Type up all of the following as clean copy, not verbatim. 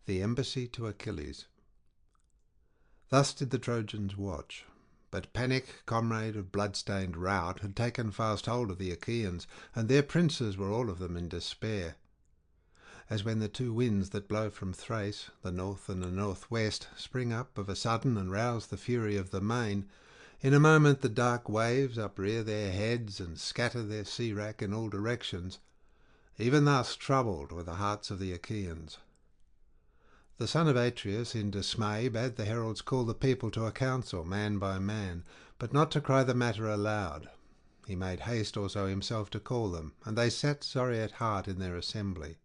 The embassy to Achilles. Thus did the Trojans watch, but panic, comrade of blood-stained rout, had taken fast hold of the Achaeans, and their princes were all of them in despair. As when the two winds that blow from Thrace, the north and the northwest, spring up of a sudden and rouse the fury of the main, in a moment the dark waves uprear their heads and scatter their sea-wrack in all directions, even thus troubled were the hearts of the Achaeans. The son of Atreus, in dismay, bade the heralds call the people to a council, man by man, but not to cry the matter aloud. He made haste also himself to call them, and they sat sorry at heart in their assembly.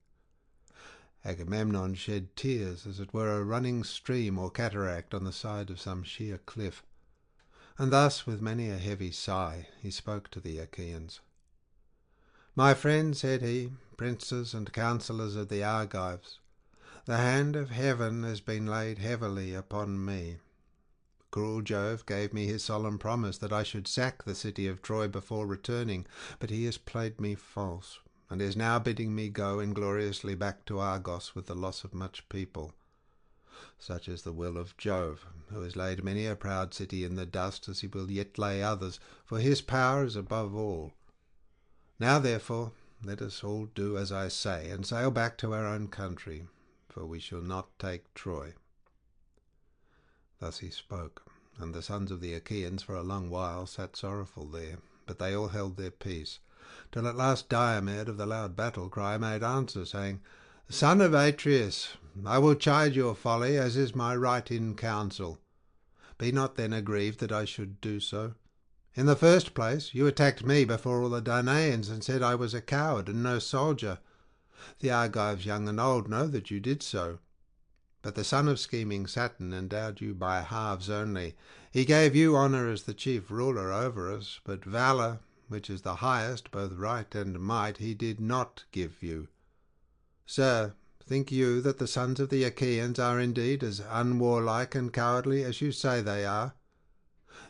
Agamemnon shed tears, as it were a running stream or cataract on the side of some sheer cliff, and thus, with many a heavy sigh, he spoke to the Achaeans. "My friends," said he, "princes and counsellors of the Argives, the hand of heaven has been laid heavily upon me. Cruel Jove gave me his solemn promise that I should sack the city of Troy before returning, but he has played me false, and is now bidding me go ingloriously back to Argos with the loss of much people. Such is the will of Jove, who has laid many a proud city in the dust, as he will yet lay others, for his power is above all. Now, therefore, let us all do as I say, and sail back to our own country, for we shall not take Troy." Thus he spoke, and the sons of the Achaeans for a long while sat sorrowful there, but they all held their peace, till at last Diomed of the loud battle cry made answer, saying, "Son of Atreus, I will chide your folly, as is my right in council. Be not then aggrieved that I should do so. In the first place, you attacked me before all the Danaans, and said I was a coward and no soldier. The Argives, young and old, know that you did so. But the son of scheming Saturn endowed you by halves only. He gave you honour as the chief ruler over us, but valour, which is the highest, both right and might, he did not give you. Sir, think you that the sons of the Achaeans are indeed as unwarlike and cowardly as you say they are?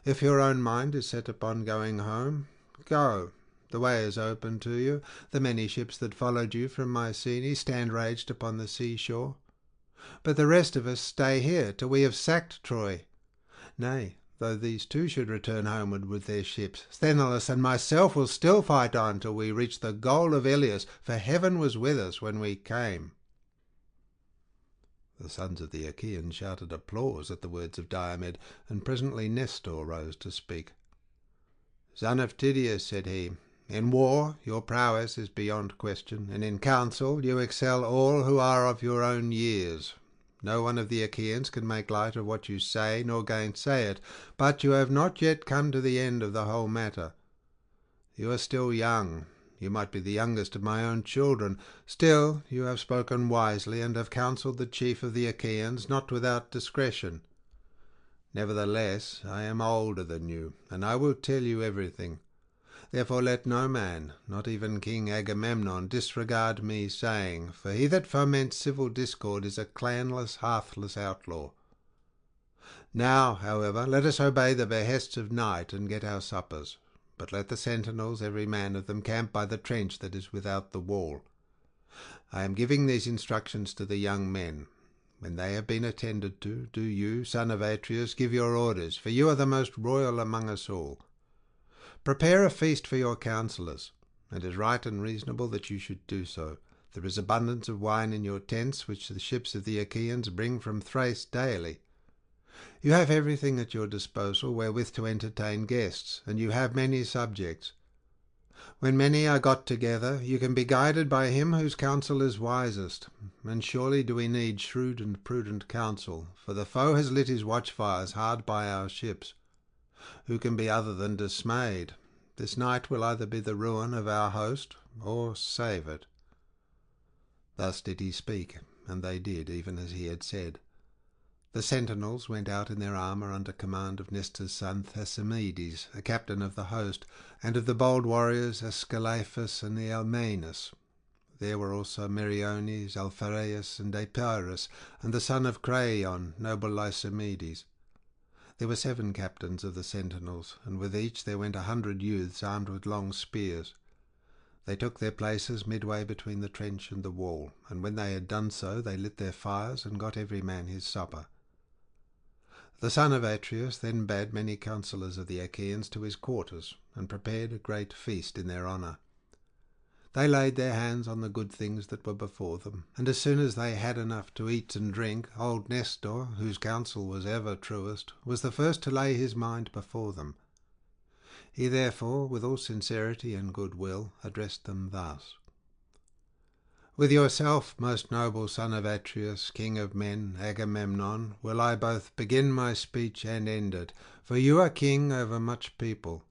If your own mind is set upon going home, go. The way is open to you. The many ships that followed you from Mycenae stand raged upon the seashore. But the rest of us stay here till we have sacked Troy. Nay, though these two should return homeward with their ships, Sthenelus and myself will still fight on till we reach the goal of Iliad, for heaven was with us when we came." The sons of the Achaeans shouted applause at the words of Diomed, and presently Nestor rose to speak. "Son of Tydeus," said he, "in war your prowess is beyond question, and in counsel you excel all who are of your own years. No one of the Achaeans can make light of what you say, nor gainsay it, but you have not yet come to the end of the whole matter. You are still young. You might be the youngest of my own children. Still, you have spoken wisely, and have counselled the chief of the Achaeans, not without discretion. Nevertheless, I am older than you, and I will tell you everything. Therefore let no man, not even King Agamemnon, disregard me saying, for he that foments civil discord is a clanless, hearthless outlaw. Now, however, let us obey the behests of night and get our suppers, but let the sentinels, every man of them, camp by the trench that is without the wall. I am giving these instructions to the young men. When they have been attended to, do you, son of Atreus, give your orders, for you are the most royal among us all. Prepare a feast for your counsellors. It is right and reasonable that you should do so. There is abundance of wine in your tents, which the ships of the Achaeans bring from Thrace daily. You have everything at your disposal wherewith to entertain guests, and you have many subjects. When many are got together, you can be guided by him whose counsel is wisest, and surely do we need shrewd and prudent counsel, for the foe has lit his watchfires hard by our ships. Who can be other than dismayed? This night will either be the ruin of our host, or save it." Thus did he speak, and they did even as he had said. The sentinels went out in their armour under command of Nestor's son Thasimedes, a captain of the host, and of the bold warriors Ascalaphus and Almanus. There were also Meriones, Alphareus, and Epirus, and the son of Creion, noble Lysimedes. There were 7 captains of the sentinels, and with each there went 100 youths armed with long spears. They took their places midway between the trench and the wall, and when they had done so, they lit their fires and got every man his supper. The son of Atreus then bade many counsellors of the Achaeans to his quarters, and prepared a great feast in their honour. They laid their hands on the good things that were before them, and as soon as they had enough to eat and drink, old Nestor, whose counsel was ever truest, was the first to lay his mind before them. He therefore, with all sincerity and good will, addressed them thus: With yourself, most noble son of Atreus, king of men, Agamemnon, will I both begin my speech and end it, for you are king over much people.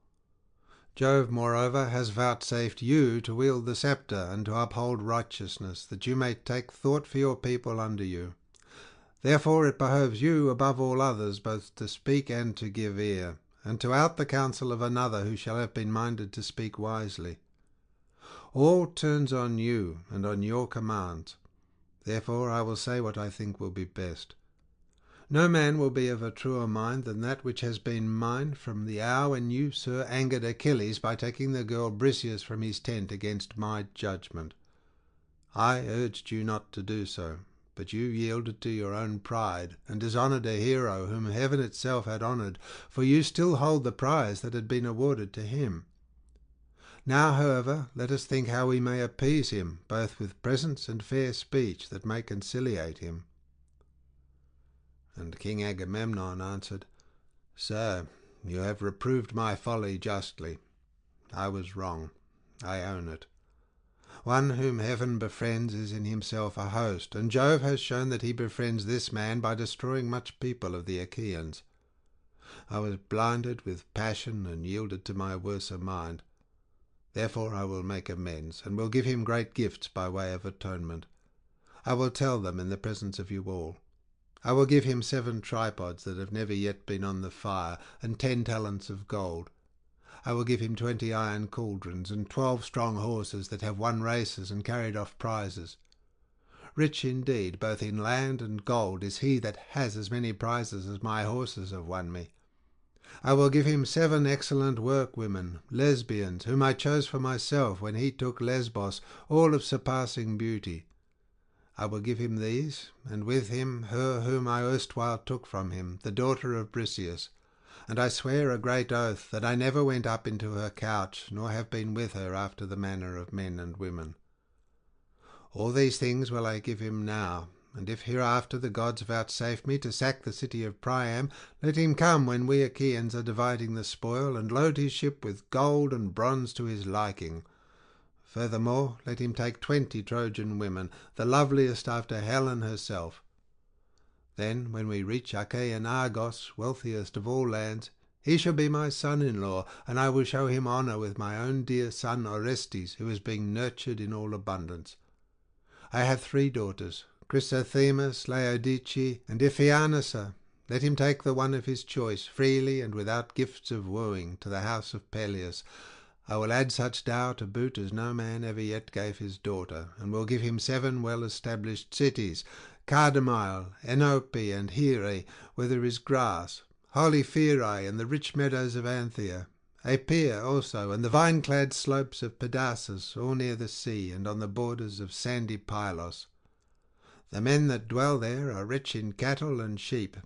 Jove, moreover, has vouchsafed you to wield the sceptre and to uphold righteousness, that you may take thought for your people under you. Therefore it behoves you, above all others, both to speak and to give ear, and to out the counsel of another who shall have been minded to speak wisely. All turns on you and on your commands. Therefore I will say what I think will be best. No man will be of a truer mind than that which has been mine from the hour when you, sir, angered Achilles by taking the girl Briseis from his tent against my judgment. I urged you not to do so, but you yielded to your own pride, and dishonoured a hero whom heaven itself had honoured, for you still hold the prize that had been awarded to him. Now, however, let us think how we may appease him, both with presents and fair speech that may conciliate him. And King Agamemnon answered, Sir, you have reproved my folly justly. I was wrong, I own it. One whom heaven befriends is in himself a host, and Jove has shown that he befriends this man by destroying much people of the Achaeans. I was blinded with passion and yielded to my worser mind. Therefore I will make amends, and will give him great gifts by way of atonement. I will tell them in the presence of you all. I will give him 7 tripods that have never yet been on the fire, and 10 talents of gold. I will give him 20 iron cauldrons, and 12 strong horses that have won races and carried off prizes. Rich indeed, both in land and gold, is he that has as many prizes as my horses have won me. I will give him 7 excellent workwomen, lesbians, whom I chose for myself when he took Lesbos, all of surpassing beauty. I will give him these, and with him her whom I erstwhile took from him, the daughter of Briseis. And I swear a great oath that I never went up into her couch, nor have been with her after the manner of men and women. All these things will I give him now, and if hereafter the gods vouchsafe me to sack the city of Priam, let him come when we Achaeans are dividing the spoil, and load his ship with gold and bronze to his liking. Furthermore, let him take 20 Trojan women, the loveliest after Helen herself. Then, when we reach Achaean Argos, wealthiest of all lands, he shall be my son-in-law, and I will show him honour with my own dear son Orestes, who is being nurtured in all abundance. I have 3 daughters, Chrysothemis, Laodice, and Iphianassa. Let him take the one of his choice, freely and without gifts of wooing, to the house of Peleus. I will add such dower to boot as no man ever yet gave his daughter, and will give him 7 well-established cities, Cardamyle, Enope, and Here, where there is grass, holy Pherai, and the rich meadows of Anthea, Apia also, and the vine-clad slopes of Pedasus, all near the sea, and on the borders of sandy Pylos. The men that dwell there are rich in cattle and sheep.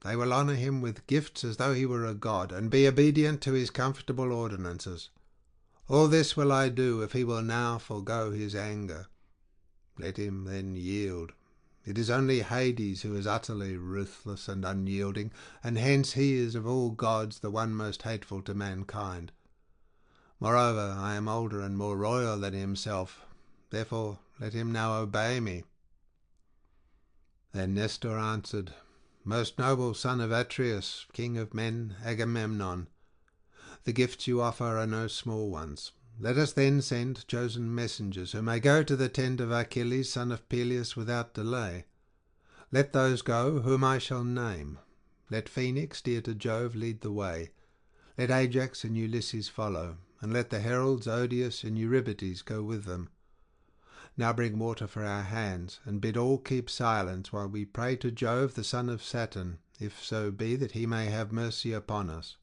They will honour him with gifts as though he were a god, and be obedient to his comfortable ordinances. All this will I do if he will now forego his anger. Let him then yield. It is only Hades who is utterly ruthless and unyielding, and hence he is of all gods the one most hateful to mankind. Moreover, I am older and more royal than himself. Therefore let him now obey me. Then Nestor answered, Most noble son of Atreus, king of men, Agamemnon, the gifts you offer are no small ones. Let us then send chosen messengers, who may go to the tent of Achilles, son of Peleus, without delay. Let those go whom I shall name. Let Phoenix, dear to Jove, lead the way. Let Ajax and Ulysses follow, and let the heralds Odius and Eurybates go with them. Now bring water for our hands, and bid all keep silence while we pray to Jove, the son of Saturn, if so be that he may have mercy upon us.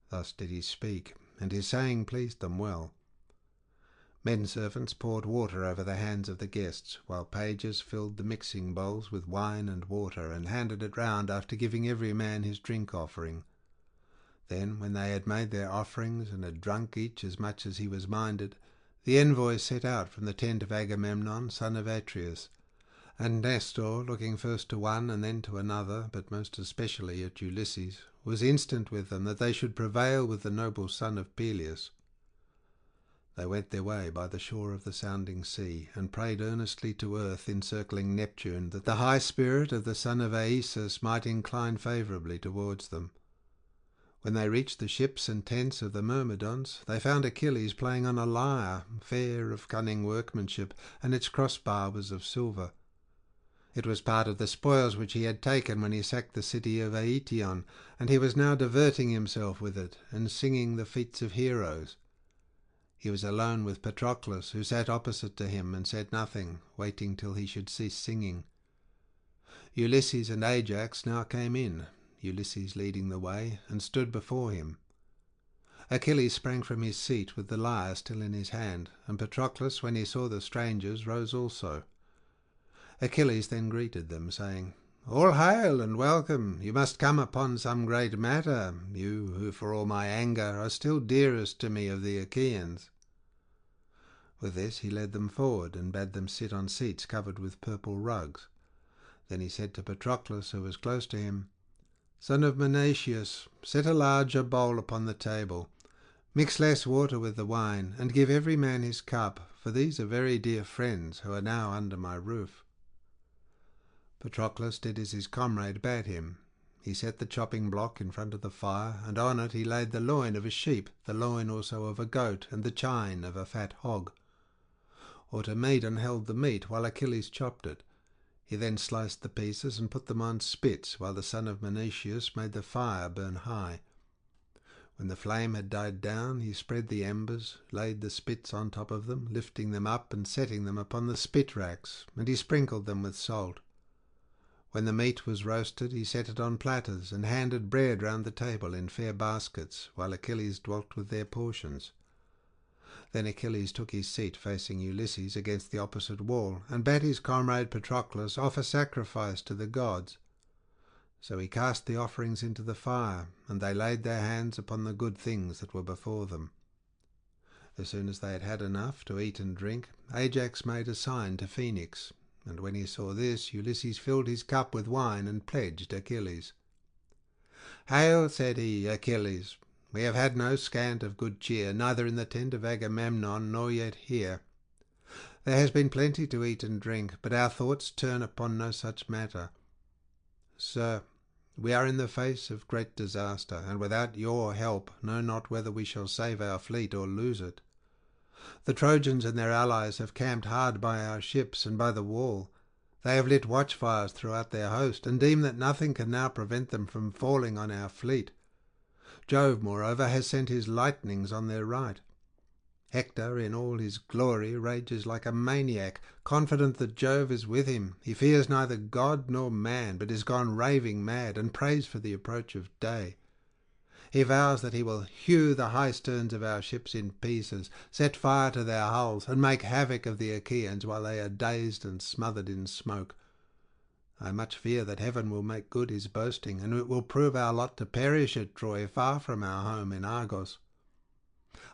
Thus did he speak, and his saying pleased them well. Men-servants poured water over the hands of the guests, while pages filled the mixing bowls with wine and water, and handed it round after giving every man his drink offering. Then, when they had made their offerings and had drunk each as much as he was minded, the envoys set out from the tent of Agamemnon, son of Atreus. And Nestor, looking first to one and then to another, but most especially at Ulysses, was instant with them that they should prevail with the noble son of Peleus. They went their way by the shore of the sounding sea, and prayed earnestly to earth, encircling Neptune, that the high spirit of the son of Aesus might incline favourably towards them. When they reached the ships and tents of the Myrmidons, they found Achilles playing on a lyre, fair of cunning workmanship, and its crossbar was of silver. It was part of the spoils which he had taken when he sacked the city of Aetion, and he was now diverting himself with it, and singing the feats of heroes. He was alone with Patroclus, who sat opposite to him and said nothing, waiting till he should cease singing. Ulysses and Ajax now came in, Ulysses leading the way, and stood before him. Achilles sprang from his seat with the lyre still in his hand, and Patroclus, when he saw the strangers, rose also. Achilles then greeted them, saying, "All hail and welcome! You must come upon some great matter, you who for all my anger are still dearest to me of the Achaeans." With this he led them forward, and bade them sit on seats covered with purple rugs. Then he said to Patroclus, who was close to him, "Son of Menatius, set a larger bowl upon the table. Mix less water with the wine, and give every man his cup, for these are very dear friends who are now under my roof." Patroclus did as his comrade bade him. He set the chopping block in front of the fire, and on it he laid the loin of a sheep, the loin also of a goat, and the chine of a fat hog. Automedon held the meat, while Achilles chopped it. He then sliced the pieces and put them on spits, while the son of Menatius made the fire burn high. When the flame had died down, he spread the embers, laid the spits on top of them, lifting them up and setting them upon the spit racks, and he sprinkled them with salt. When the meat was roasted, he set it on platters, and handed bread round the table in fair baskets, while Achilles dwelt with their portions. Then Achilles took his seat facing Ulysses against the opposite wall, and bade his comrade Patroclus offer sacrifice to the gods. So he cast the offerings into the fire, and they laid their hands upon the good things that were before them. As soon as they had had enough to eat and drink, Ajax made a sign to Phoenix, and when he saw this, Ulysses filled his cup with wine and pledged Achilles. "Hail," said he, "Achilles! We have had no scant of good cheer, neither in the tent of Agamemnon nor yet here. There has been plenty to eat and drink, but our thoughts turn upon no such matter. Sir, we are in the face of great disaster, and without your help know not whether we shall save our fleet or lose it. The Trojans and their allies have camped hard by our ships and by the wall. They have lit watchfires throughout their host, and deem that nothing can now prevent them from falling on our fleet. Jove, moreover, has sent his lightnings on their right. Hector, in all his glory, rages like a maniac, confident that Jove is with him. He fears neither god nor man, but is gone raving mad, and prays for the approach of day. He vows that he will hew the high sterns of our ships in pieces, set fire to their hulls, and make havoc of the Achaeans while they are dazed and smothered in smoke. I much fear that heaven will make good his boasting, and it will prove our lot to perish at Troy, far from our home in Argos.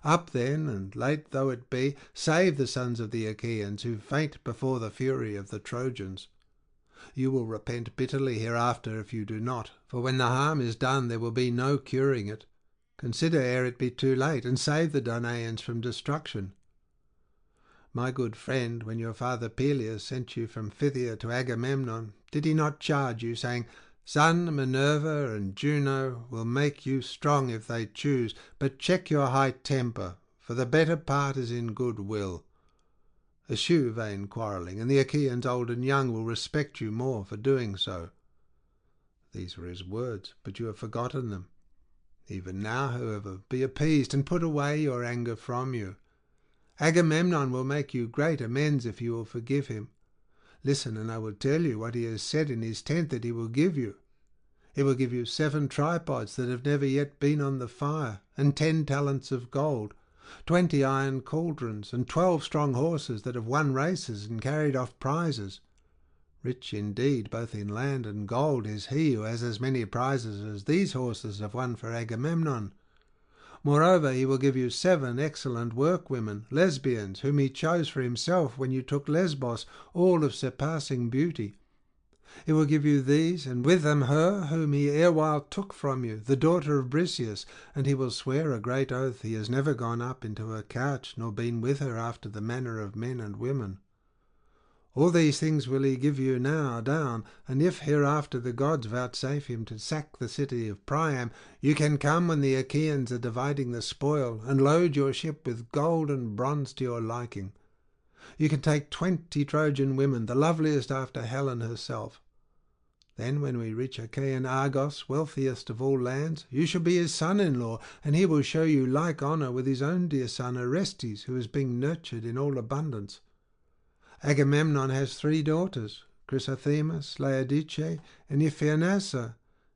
Up then, and late though it be, save the sons of the Achaeans, who faint before the fury of the Trojans. You will repent bitterly hereafter if you do not, for when the harm is done there will be no curing it. Consider ere it be too late, and save the Danaans from destruction. My good friend, when your father Peleus sent you from Phthia to Agamemnon, did he not charge you, saying, 'Sun, Minerva, and Juno will make you strong if they choose, but check your high temper, for the better part is in good will'? Eschew vain quarrelling, and the Achaeans old and young will respect you more for doing so." These were his words, but you have forgotten them. Even now, however, be appeased, and put away your anger from you. Agamemnon will make you great amends if you will forgive him. Listen, and I will tell you what he has said in his tent that he will give you. He will give you 7 tripods that have never yet been on the fire, and 10 talents of gold. 20 iron cauldrons, and 12 strong horses that have won races and carried off prizes. Rich indeed, both in land and gold, is he who has as many prizes as these horses have won for Agamemnon. Moreover, he will give you 7 excellent workwomen, lesbians, whom he chose for himself when you took Lesbos, all of surpassing beauty. He will give you these, and with them her whom he erewhile took from you, the daughter of Briseis, and he will swear a great oath he has never gone up into her couch, nor been with her after the manner of men and women. All these things will he give you now down, and if hereafter the gods vouchsafe him to sack the city of Priam, you can come when the Achaeans are dividing the spoil, and load your ship with gold and bronze to your liking. You can take 20 Trojan women, the loveliest after Helen herself. Then when we reach Achaean Argos, wealthiest of all lands, you shall be his son-in-law, and he will show you like honour with his own dear son Orestes, who is being nurtured in all abundance. Agamemnon has 3 daughters, Chrysothemis, Laodice, and Iphianassa.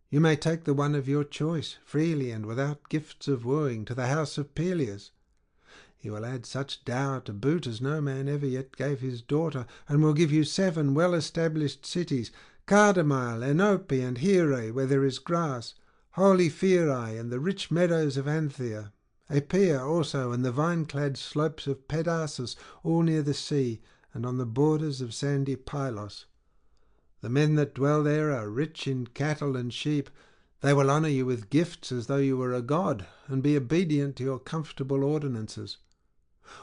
You may take the one of your choice, freely and without gifts of wooing, to the house of Peleus. He will add such dower to boot as no man ever yet gave his daughter, and will give you 7 well-established cities, Cardamyle, Enope, and Here, where there is grass, holy Pherai, and the rich meadows of Anthea, Apaea also, and the vine-clad slopes of Pedasus, all near the sea, and on the borders of sandy Pylos. The men that dwell there are rich in cattle and sheep. They will honour you with gifts as though you were a god, and be obedient to your comfortable ordinances.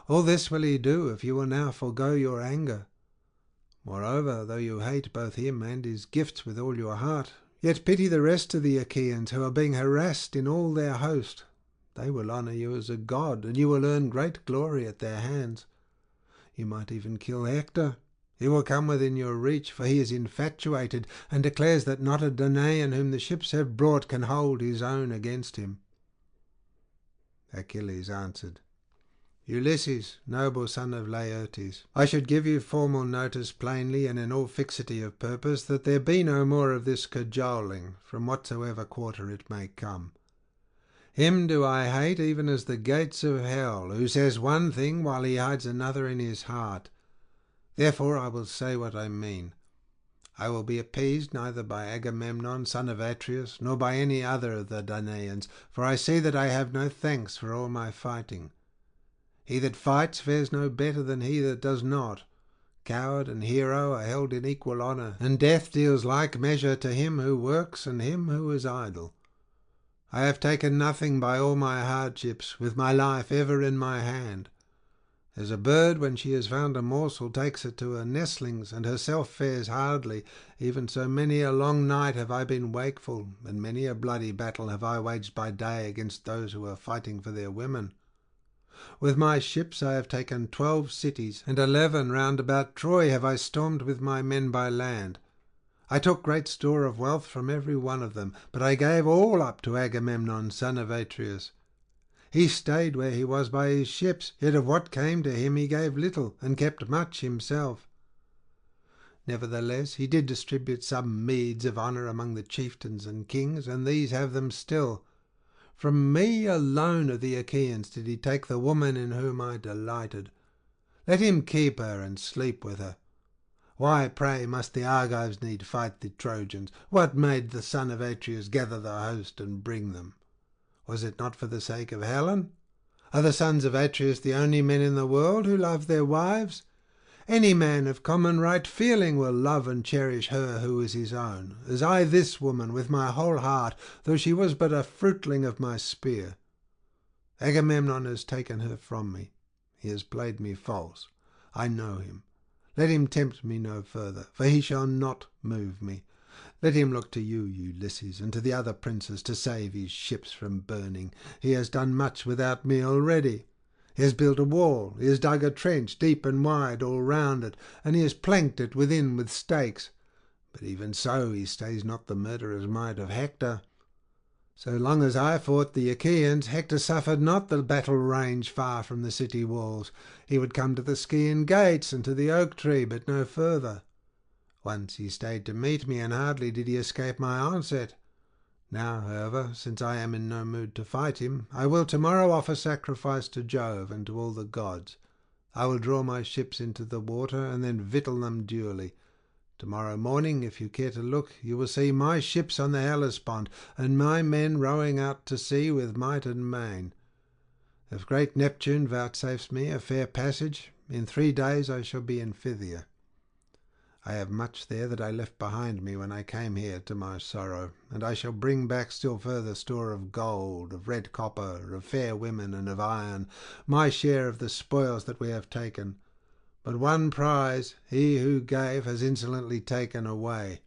All this will he do if you will now forego your anger. Moreover, though you hate both him and his gifts with all your heart, yet pity the rest of the Achaeans who are being harassed in all their host. They will honour you as a god, and you will earn great glory at their hands. You might even kill Hector. He will come within your reach, for he is infatuated, and declares that not a Danaan whom the ships have brought can hold his own against him. Achilles answered, Ulysses, noble son of Laertes, I should give you formal notice plainly and in all fixity of purpose that there be no more of this cajoling, from whatsoever quarter it may come. Him do I hate even as the gates of hell, who says one thing while he hides another in his heart. Therefore I will say what I mean. I will be appeased neither by Agamemnon, son of Atreus, nor by any other of the Danaans, for I see that I have no thanks for all my fighting. He that fights fares no better than he that does not. Coward and hero are held in equal honour, and death deals like measure to him who works and him who is idle. I have taken nothing by all my hardships, with my life ever in my hand. As a bird, when she has found a morsel, takes it to her nestlings, and herself fares hardly, even so many a long night have I been wakeful, and many a bloody battle have I waged by day against those who are fighting for their women. With my ships I have taken 12 cities, and 11 round about Troy have I stormed with my men by land. I took great store of wealth from every one of them, but I gave all up to Agamemnon, son of Atreus. He stayed where he was by his ships, yet of what came to him he gave little, and kept much himself. Nevertheless he did distribute some meeds of honour among the chieftains and kings, and these have them still. From me alone of the Achaeans did he take the woman in whom I delighted. Let him keep her and sleep with her. Why, pray, must the Argives need fight the Trojans? What made the son of Atreus gather the host and bring them? Was it not for the sake of Helen? Are the sons of Atreus the only men in the world who love their wives? Any man of common right feeling will love and cherish her who is his own, as I this woman with my whole heart, though she was but a fruitling of my spear. Agamemnon has taken her from me. He has played me false. I know him. Let him tempt me no further, for he shall not move me. Let him look to you, Ulysses, and to the other princes, to save his ships from burning. He has done much without me already. He has built a wall, he has dug a trench deep and wide all round it, and he has planked it within with stakes. But even so he stays not the murderer's might of Hector. So long as I fought the Achaeans, Hector suffered not the battle range far from the city walls. He would come to the Scaean gates and to the oak tree, but no further. Once he stayed to meet me, and hardly did he escape my onset. Now, however, since I am in no mood to fight him, I will tomorrow offer sacrifice to Jove and to all the gods. I will draw my ships into the water, and then victual them duly. Tomorrow morning, if you care to look, you will see my ships on the Hellespont, and my men rowing out to sea with might and main. If great Neptune vouchsafes me a fair passage, in 3 days I shall be in Phthia. I have much there that I left behind me when I came here to my sorrow, and I shall bring back still further store of gold, of red copper, of fair women, and of iron, my share of the spoils that we have taken. But one prize he who gave has insolently taken away.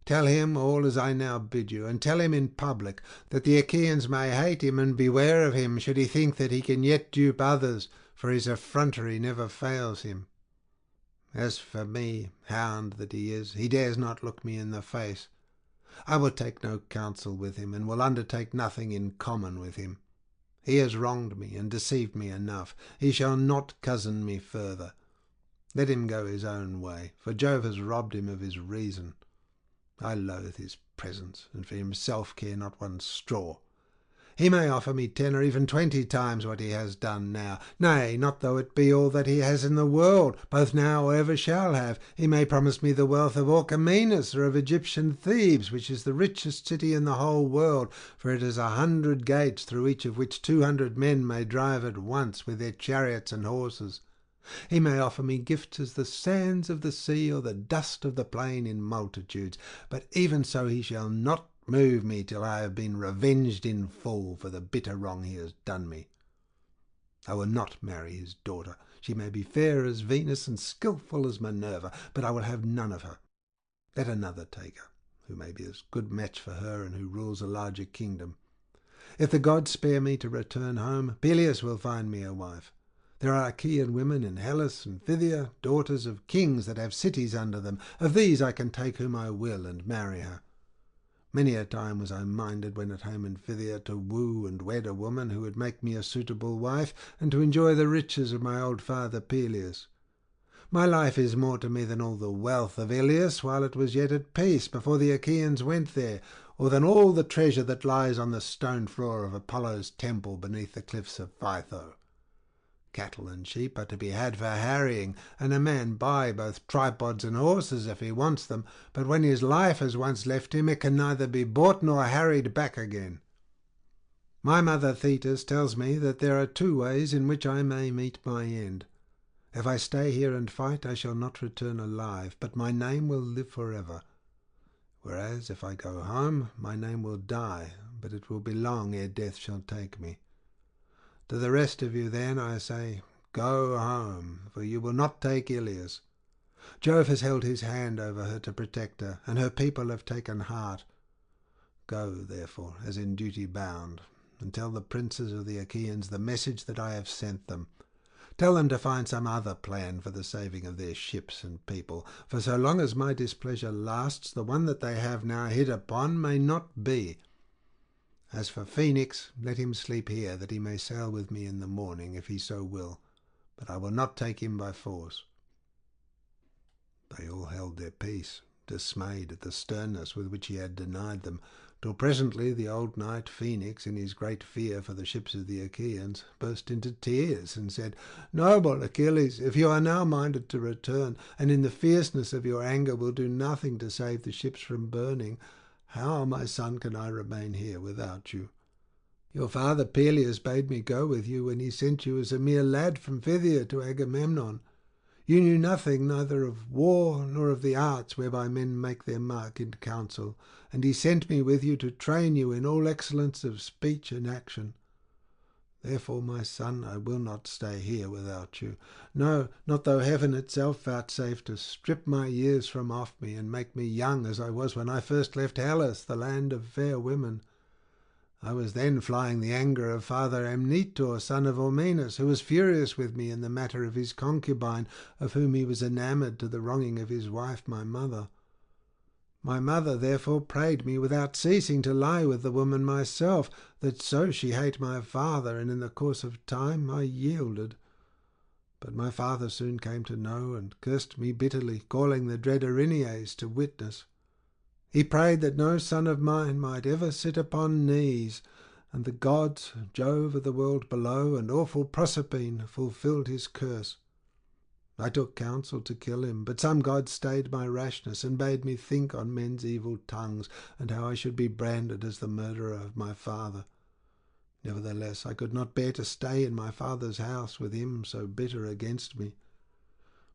Tell him all as I now bid you, and tell him in public, that the Achaeans may hate him and beware of him, should he think that he can yet dupe others, for his effrontery never fails him. As for me, hound that he is, he dares not look me in the face. I will take no counsel with him, and will undertake nothing in common with him. He has wronged me and deceived me enough. He shall not cozen me further. Let him go his own way, for Jove has robbed him of his reason. I loathe his presence, and for himself care not one straw. He may offer me 10 or even 20 times what he has done now. Nay, not though it be all that he has in the world, both now or ever shall have. He may promise me the wealth of Orchomenus or of Egyptian Thebes, which is the richest city in the whole world, for it has 100 gates, through each of which 200 men may drive at once with their chariots and horses. He may offer me gifts as the sands of the sea or the dust of the plain in multitudes, but even so he shall not move me till I have been revenged in full for the bitter wrong he has done me. I will not marry his daughter. She may be fair as Venus and skilful as Minerva, but I will have none of her. Let another take her, who may be as good match for her and who rules a larger kingdom. If the gods spare me to return home, Peleus will find me a wife. There are Achaean women in Hellas and Phthia, daughters of kings that have cities under them. Of these I can take whom I will and marry her. Many a time was I minded, when at home in Phthia, to woo and wed a woman who would make me a suitable wife, and to enjoy the riches of my old father Peleus. My life is more to me than all the wealth of Ilias while it was yet at peace, before the Achaeans went there, or than all the treasure that lies on the stone floor of Apollo's temple beneath the cliffs of Pytho. Cattle and sheep are to be had for harrying, and a man buy both tripods and horses if he wants them, but when his life has once left him, it can neither be bought nor harried back again. My mother Thetis tells me that there are 2 ways in which I may meet my end. If I stay here and fight, I shall not return alive, but my name will live forever. Whereas if I go home, my name will die, but it will be long ere death shall take me. To the rest of you, then, I say, go home, for you will not take Ilias. Jove has held his hand over her to protect her, and her people have taken heart. Go, therefore, as in duty bound, and tell the princes of the Achaeans the message that I have sent them. Tell them to find some other plan for the saving of their ships and people, for so long as my displeasure lasts, the one that they have now hit upon may not be. As for Phoenix, let him sleep here, that he may sail with me in the morning, if he so will, but I will not take him by force." They all held their peace, dismayed at the sternness with which he had denied them, till presently the old knight Phoenix, in his great fear for the ships of the Achaeans, burst into tears and said, "Noble Achilles, if you are now minded to return, and in the fierceness of your anger will do nothing to save the ships from burning, how, my son, can I remain here without you? Your father Peleus bade me go with you when he sent you as a mere lad from Phthia to Agamemnon. You knew nothing neither of war nor of the arts whereby men make their mark in council, and he sent me with you to train you in all excellence of speech and action. Therefore, my son, I will not stay here without you. No, not though heaven itself vouchsafe to strip my years from off me, and make me young as I was when I first left Hellas, the land of fair women. I was then flying the anger of Father Amnitor, son of Ormenus, who was furious with me in the matter of his concubine, of whom he was enamoured to the wronging of his wife my mother. My mother therefore prayed me without ceasing to lie with the woman myself, that so she hate my father, and in the course of time I yielded. But my father soon came to know, and cursed me bitterly, calling the dread Erinyes to witness. He prayed that no son of mine might ever sit upon knees, and the gods, Jove of the world below, and awful Proserpine, fulfilled his curse. I took counsel to kill him, but some god stayed my rashness and bade me think on men's evil tongues, and how I should be branded as the murderer of my father. Nevertheless, I could not bear to stay in my father's house with him so bitter against me.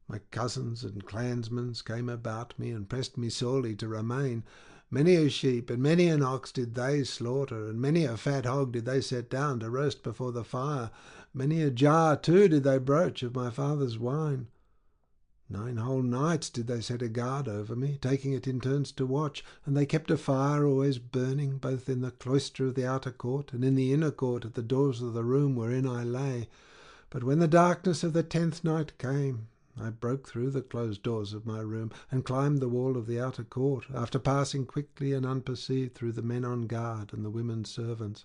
My cousins and clansmen came about me and pressed me sorely to remain. Many a sheep and many an ox did they slaughter, and many a fat hog did they set down to roast before the fire. Many a jar too did they broach of my father's wine. 9 whole nights did they set a guard over me, taking it in turns to watch, and they kept a fire always burning, both in the cloister of the outer court and in the inner court at the doors of the room wherein I lay. But when the darkness of the 10th night came, I broke through the closed doors of my room and climbed the wall of the outer court, after passing quickly and unperceived through the men on guard and the women servants.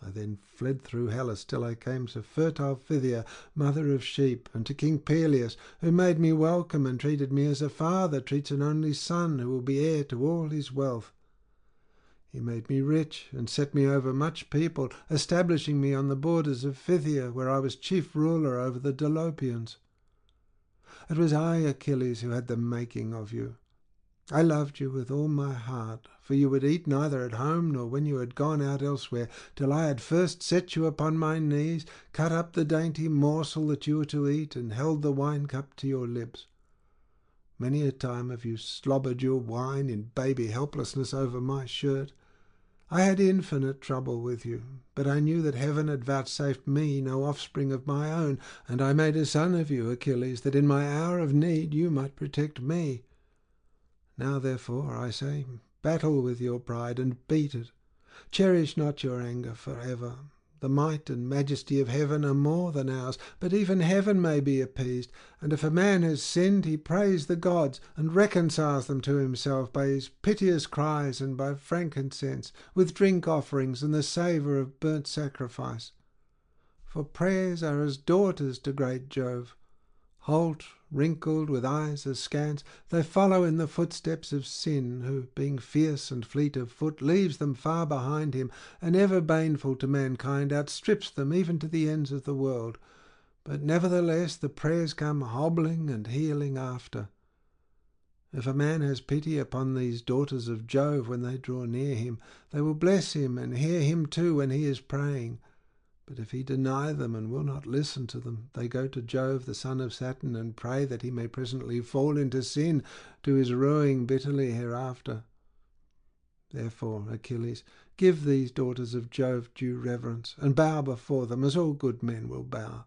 I then fled through Hellas till I came to fertile Phthia, mother of sheep, and to King Peleus, who made me welcome and treated me as a father treats an only son who will be heir to all his wealth. He made me rich and set me over much people, establishing me on the borders of Phthia, where I was chief ruler over the Dolopians. It was I, Achilles, who had the making of you. I loved you with all my heart, for you would eat neither at home nor when you had gone out elsewhere, till I had first set you upon my knees, cut up the dainty morsel that you were to eat, and held the wine-cup to your lips. Many a time have you slobbered your wine in baby helplessness over my shirt. I had infinite trouble with you, but I knew that heaven had vouchsafed me no offspring of my own, and I made a son of you, Achilles, that in my hour of need you might protect me. Now, therefore, I say, battle with your pride and beat it. Cherish not your anger forever. The might and majesty of heaven are more than ours, but even heaven may be appeased, and if a man has sinned, he prays the gods, and reconciles them to himself by his piteous cries and by frankincense, with drink offerings and the savour of burnt sacrifice. For prayers are as daughters to great Jove. Halt, wrinkled, with eyes askance, they follow in the footsteps of sin, who, being fierce and fleet of foot, leaves them far behind him, and ever baneful to mankind, outstrips them even to the ends of the world. But nevertheless the prayers come hobbling and healing after. If a man has pity upon these daughters of Jove when they draw near him, they will bless him and hear him too when he is praying. But if he deny them and will not listen to them, they go to Jove, the son of Saturn, and pray that he may presently fall into sin, to his ruing bitterly hereafter. Therefore, Achilles, give these daughters of Jove due reverence, and bow before them as all good men will bow.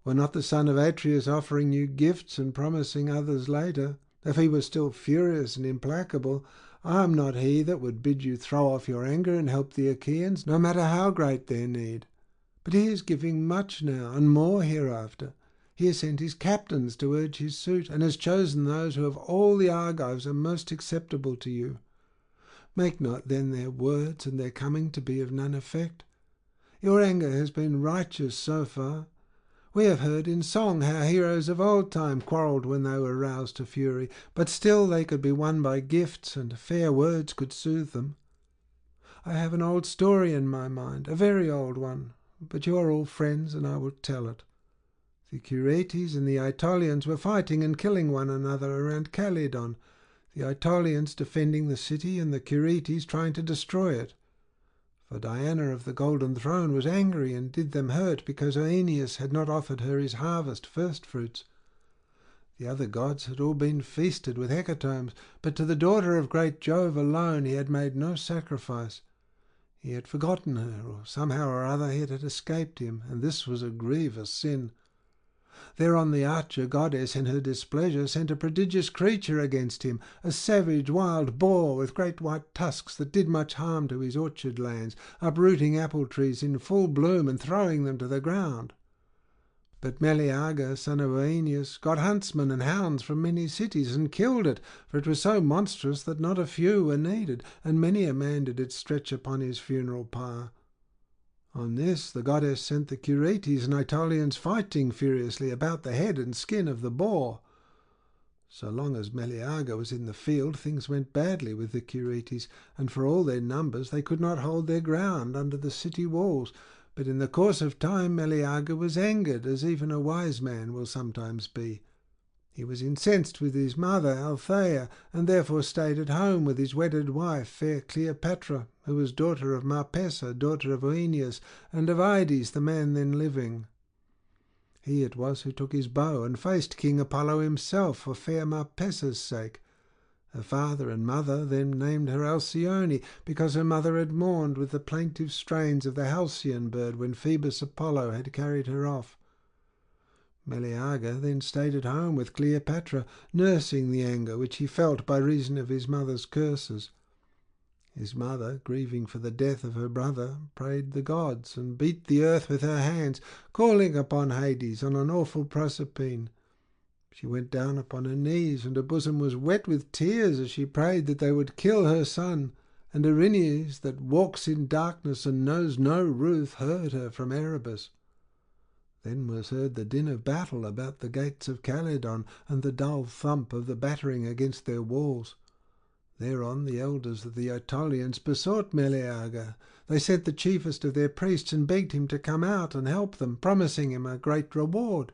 Were not the son of Atreus offering you gifts and promising others later? If he were still furious and implacable, I am not he that would bid you throw off your anger and help the Achaeans, no matter how great their need. But he is giving much now, and more hereafter. He has sent his captains to urge his suit, and has chosen those who of all the Argives are most acceptable to you. Make not then their words and their coming to be of none effect. Your anger has been righteous so far. We have heard in song how heroes of old time quarrelled when they were roused to fury, but still they could be won by gifts, and fair words could soothe them. I have an old story in my mind, a very old one, but you are all friends, and I will tell it. The Curetes and the Aetolians were fighting and killing one another around Calydon, the Aetolians defending the city and the Curetes trying to destroy it. For Diana of the Golden Throne was angry and did them hurt because Oeneus had not offered her his harvest first-fruits. The other gods had all been feasted with hecatombs, but to the daughter of great Jove alone he had made no sacrifice. He had forgotten her, or somehow or other it had escaped him, and this was a grievous sin. Thereon the archer goddess in her displeasure sent a prodigious creature against him, a savage wild boar with great white tusks that did much harm to his orchard lands, uprooting apple trees in full bloom and throwing them to the ground. But Meleager, son of Oeneus, got huntsmen and hounds from many cities and killed it, for it was so monstrous that not a few were needed, and many a man did it stretch upon his funeral pyre. On this the goddess sent the Curetes and Aetolians fighting furiously about the head and skin of the boar. So long as Meleager was in the field, things went badly with the Curetes, and for all their numbers they could not hold their ground under the city walls. But in the course of time Meleager was angered, as even a wise man will sometimes be. He was incensed with his mother Althea, and therefore stayed at home with his wedded wife, fair Cleopatra, who was daughter of Marpessa, daughter of Oeneus, and of Ides, the man then living. He it was who took his bow and faced King Apollo himself for fair Marpessa's sake. Her father and mother then named her Alcyone, because her mother had mourned with the plaintive strains of the halcyon bird when Phoebus Apollo had carried her off. Meleager then stayed at home with Cleopatra, nursing the anger which he felt by reason of his mother's curses. His mother, grieving for the death of her brother, prayed the gods and beat the earth with her hands, calling upon Hades on an awful Proserpine. She went down upon her knees, and her bosom was wet with tears as she prayed that they would kill her son. And Erinyes, that walks in darkness and knows no ruth, heard her from Erebus. Then was heard the din of battle about the gates of Calydon, and the dull thump of the battering against their walls. Thereon the elders of the Aetolians besought Meleager. They sent the chiefest of their priests and begged him to come out and help them, promising him a great reward.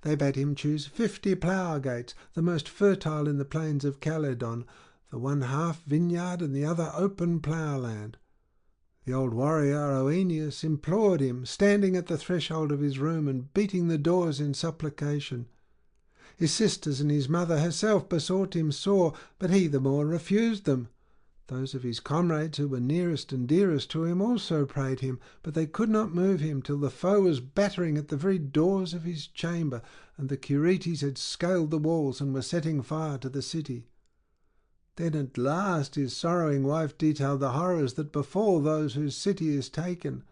They bade him choose 50 plough-gates, the most fertile in the plains of Calydon, the one half vineyard and the other open plough-land. The old warrior Oeneus implored him, standing at the threshold of his room and beating the doors in supplication. His sisters and his mother herself besought him sore, but he the more refused them. Those of his comrades who were nearest and dearest to him also prayed him, but they could not move him till the foe was battering at the very doors of his chamber, and the Curetes had scaled the walls and were setting fire to the city. Then at last his sorrowing wife detailed the horrors that befall those whose city is taken.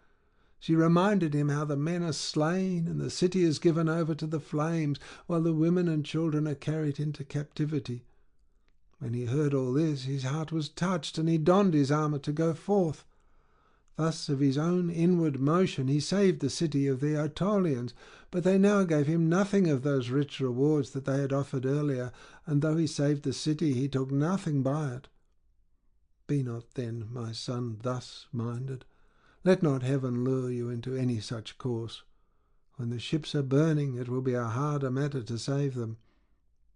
She reminded him how the men are slain and the city is given over to the flames, while the women and children are carried into captivity. When he heard all this, his heart was touched, and he donned his armour to go forth. Thus of his own inward motion he saved the city of the Aetolians, but they now gave him nothing of those rich rewards that they had offered earlier, and though he saved the city, he took nothing by it. Be not then, my son, thus minded. Let not heaven lure you into any such course. When the ships are burning, it will be a harder matter to save them.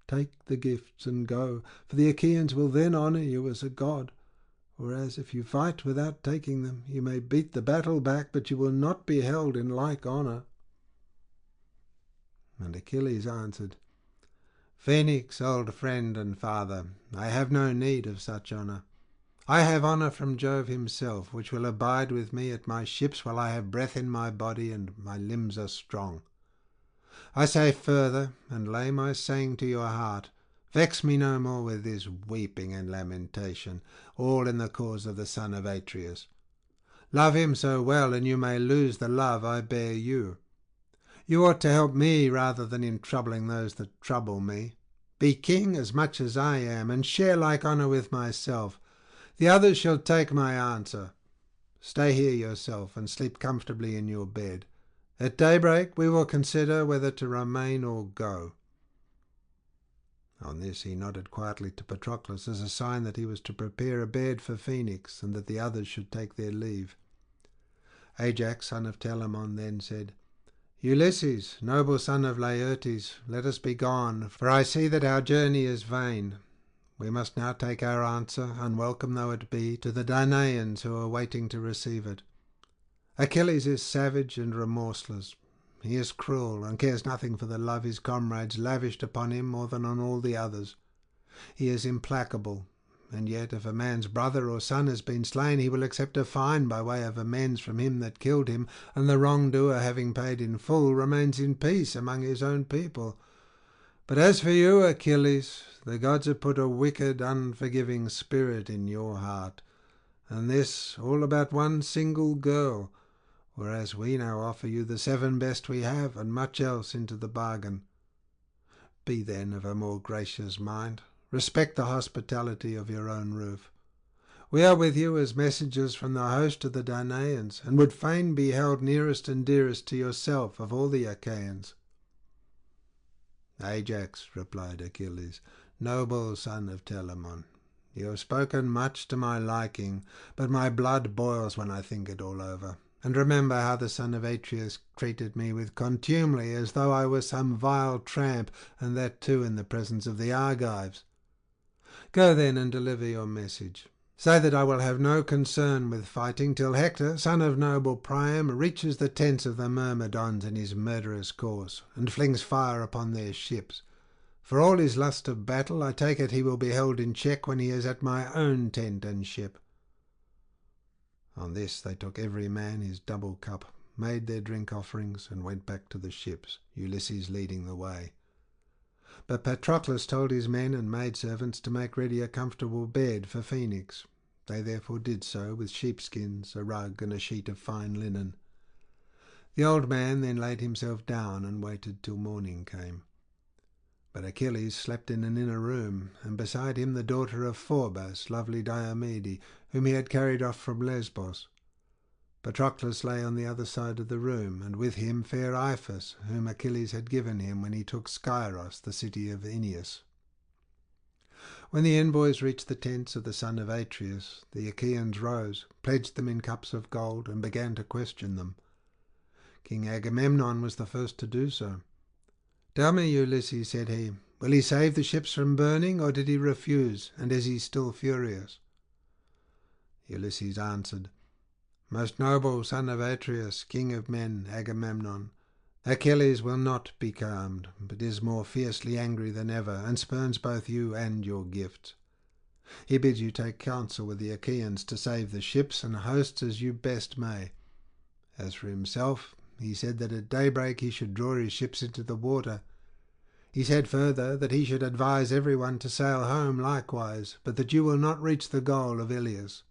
Take the gifts and go, for the Achaeans will then honour you as a god. Whereas if you fight without taking them, you may beat the battle back, but you will not be held in like honour. And Achilles answered, Phoenix, old friend and father, I have no need of such honour. I have honour from Jove himself, which will abide with me at my ships while I have breath in my body and my limbs are strong. I say further, and lay my saying to your heart, vex me no more with this weeping and lamentation, all in the cause of the son of Atreus. Love him so well, and you may lose the love I bear you. You ought to help me rather than in troubling those that trouble me. Be king as much as I am, and share like honour with myself. The others shall take my answer. Stay here yourself, and sleep comfortably in your bed. At daybreak we will consider whether to remain or go." On this he nodded quietly to Patroclus as a sign that he was to prepare a bed for Phoenix, and that the others should take their leave. Ajax, son of Telamon, then said, "Ulysses, noble son of Laertes, let us be gone, for I see that our journey is vain. We must now take our answer, unwelcome though it be, to the Danaans who are waiting to receive it. Achilles is savage and remorseless. He is cruel, and cares nothing for the love his comrades lavished upon him more than on all the others. He is implacable, and yet if a man's brother or son has been slain, he will accept a fine by way of amends from him that killed him, and the wrongdoer, having paid in full, remains in peace among his own people. But as for you, Achilles, the gods have put a wicked, unforgiving spirit in your heart, and this all about one single girl, whereas we now offer you the 7 best we have, and much else into the bargain. Be then of a more gracious mind. Respect the hospitality of your own roof. We are with you as messengers from the host of the Danaans, and would fain be held nearest and dearest to yourself of all the Achaeans." "Ajax," replied Achilles, "noble son of Telamon, you have spoken much to my liking, but my blood boils when I think it all over, and remember how the son of Atreus treated me with contumely, as though I were some vile tramp, and that too in the presence of the Argives. Go then and deliver your message. Say that I will have no concern with fighting till Hector, son of noble Priam, reaches the tents of the Myrmidons in his murderous course, and flings fire upon their ships. For all his lust of battle, I take it he will be held in check when he is at my own tent and ship." On this they took every man his double cup, made their drink offerings, and went back to the ships, Ulysses leading the way. But Patroclus told his men and maidservants to make ready a comfortable bed for Phoenix. They therefore did so, with sheepskins, a rug, and a sheet of fine linen. The old man then laid himself down and waited till morning came. But Achilles slept in an inner room, and beside him the daughter of Phorbas, lovely Diomede, whom he had carried off from Lesbos. Patroclus lay on the other side of the room, and with him fair Iphis, whom Achilles had given him when he took Scyros, the city of Aeneas. When the envoys reached the tents of the son of Atreus, the Achaeans rose, pledged them in cups of gold, and began to question them. King Agamemnon was the first to do so. "Tell me, Ulysses," said he, "will he save the ships from burning, or did he refuse, and is he still furious?" Ulysses answered, "Most noble son of Atreus, king of men, Agamemnon, Achilles will not be calmed, but is more fiercely angry than ever, and spurns both you and your gifts. He bids you take counsel with the Achaeans to save the ships and hosts as you best may. As for himself, he said that at daybreak he should draw his ships into the water. He said further that he should advise everyone to sail home likewise, but that you will not reach the goal of Ilias.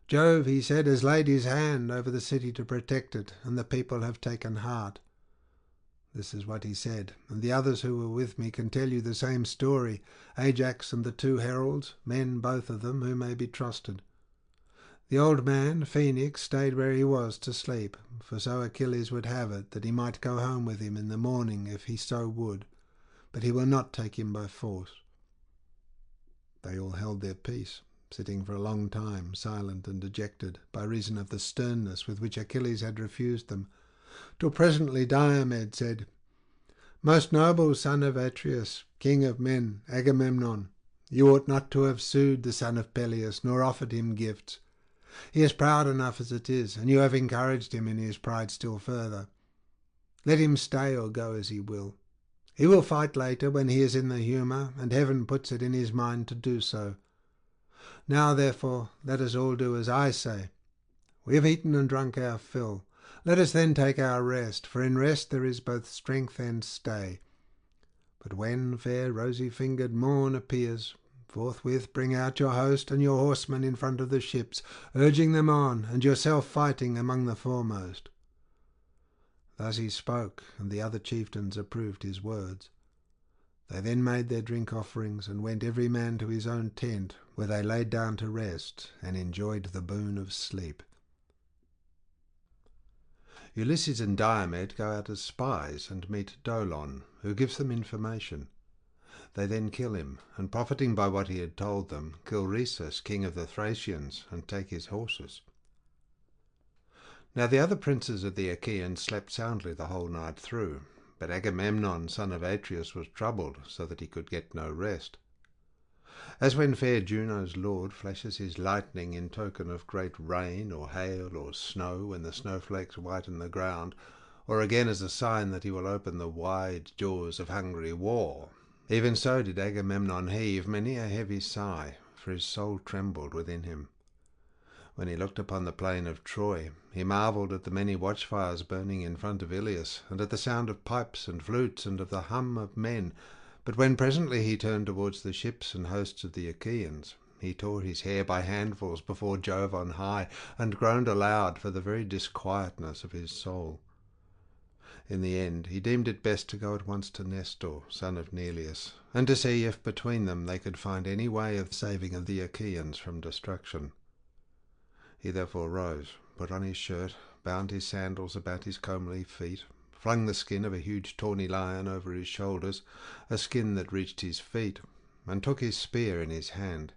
Jove, he said, has laid his hand over the city to protect it, and the people have taken heart. This is what he said, and the others who were with me can tell you the same story, Ajax and the two heralds, men both of them who may be trusted. The old man, Phoenix, stayed where he was to sleep, for so Achilles would have it, that he might go home with him in the morning if he so would, but he will not take him by force." They all held their peace, sitting for a long time, silent and dejected, by reason of the sternness with which Achilles had refused them, till presently Diomed said, "Most noble son of Atreus, king of men, Agamemnon, you ought not to have sued the son of Peleus, nor offered him gifts. He is proud enough as it is, and you have encouraged him in his pride still further. Let him stay or go as he will. He will fight later when he is in the humour, and heaven puts it in his mind to do so. Now, therefore, let us all do as I say. We have eaten and drunk our fill. Let us then take our rest, for in rest there is both strength and stay. But when fair rosy-fingered morn appears, forthwith bring out your host and your horsemen in front of the ships, urging them on, and yourself fighting among the foremost." Thus he spoke, and the other chieftains approved his words. They then made their drink offerings, and went every man to his own tent, where they laid down to rest, and enjoyed the boon of sleep. Ulysses and Diomed go out as spies and meet Dolon, who gives them information. They then kill him, and profiting by what he had told them, kill Rhesus, king of the Thracians, and take his horses. Now the other princes of the Achaeans slept soundly the whole night through, but Agamemnon, son of Atreus, was troubled, so that he could get no rest. As when fair Juno's lord flashes his lightning in token of great rain or hail or snow when the snowflakes whiten the ground, or again as a sign that he will open the wide jaws of hungry war, even so did Agamemnon heave many a heavy sigh, for his soul trembled within him. When he looked upon the plain of Troy, he marvelled at the many watchfires burning in front of Ilias, and at the sound of pipes and flutes, and of the hum of men. But when presently he turned towards the ships and hosts of the Achaeans, he tore his hair by handfuls before Jove on high, and groaned aloud for the very disquietness of his soul. In the end he deemed it best to go at once to Nestor, son of Neleus, and to see if between them they could find any way of saving of the Achaeans from destruction. He therefore rose, put on his shirt, bound his sandals about his comely feet, flung the skin of a huge tawny lion over his shoulders, a skin that reached his feet, and took his spear in his hand.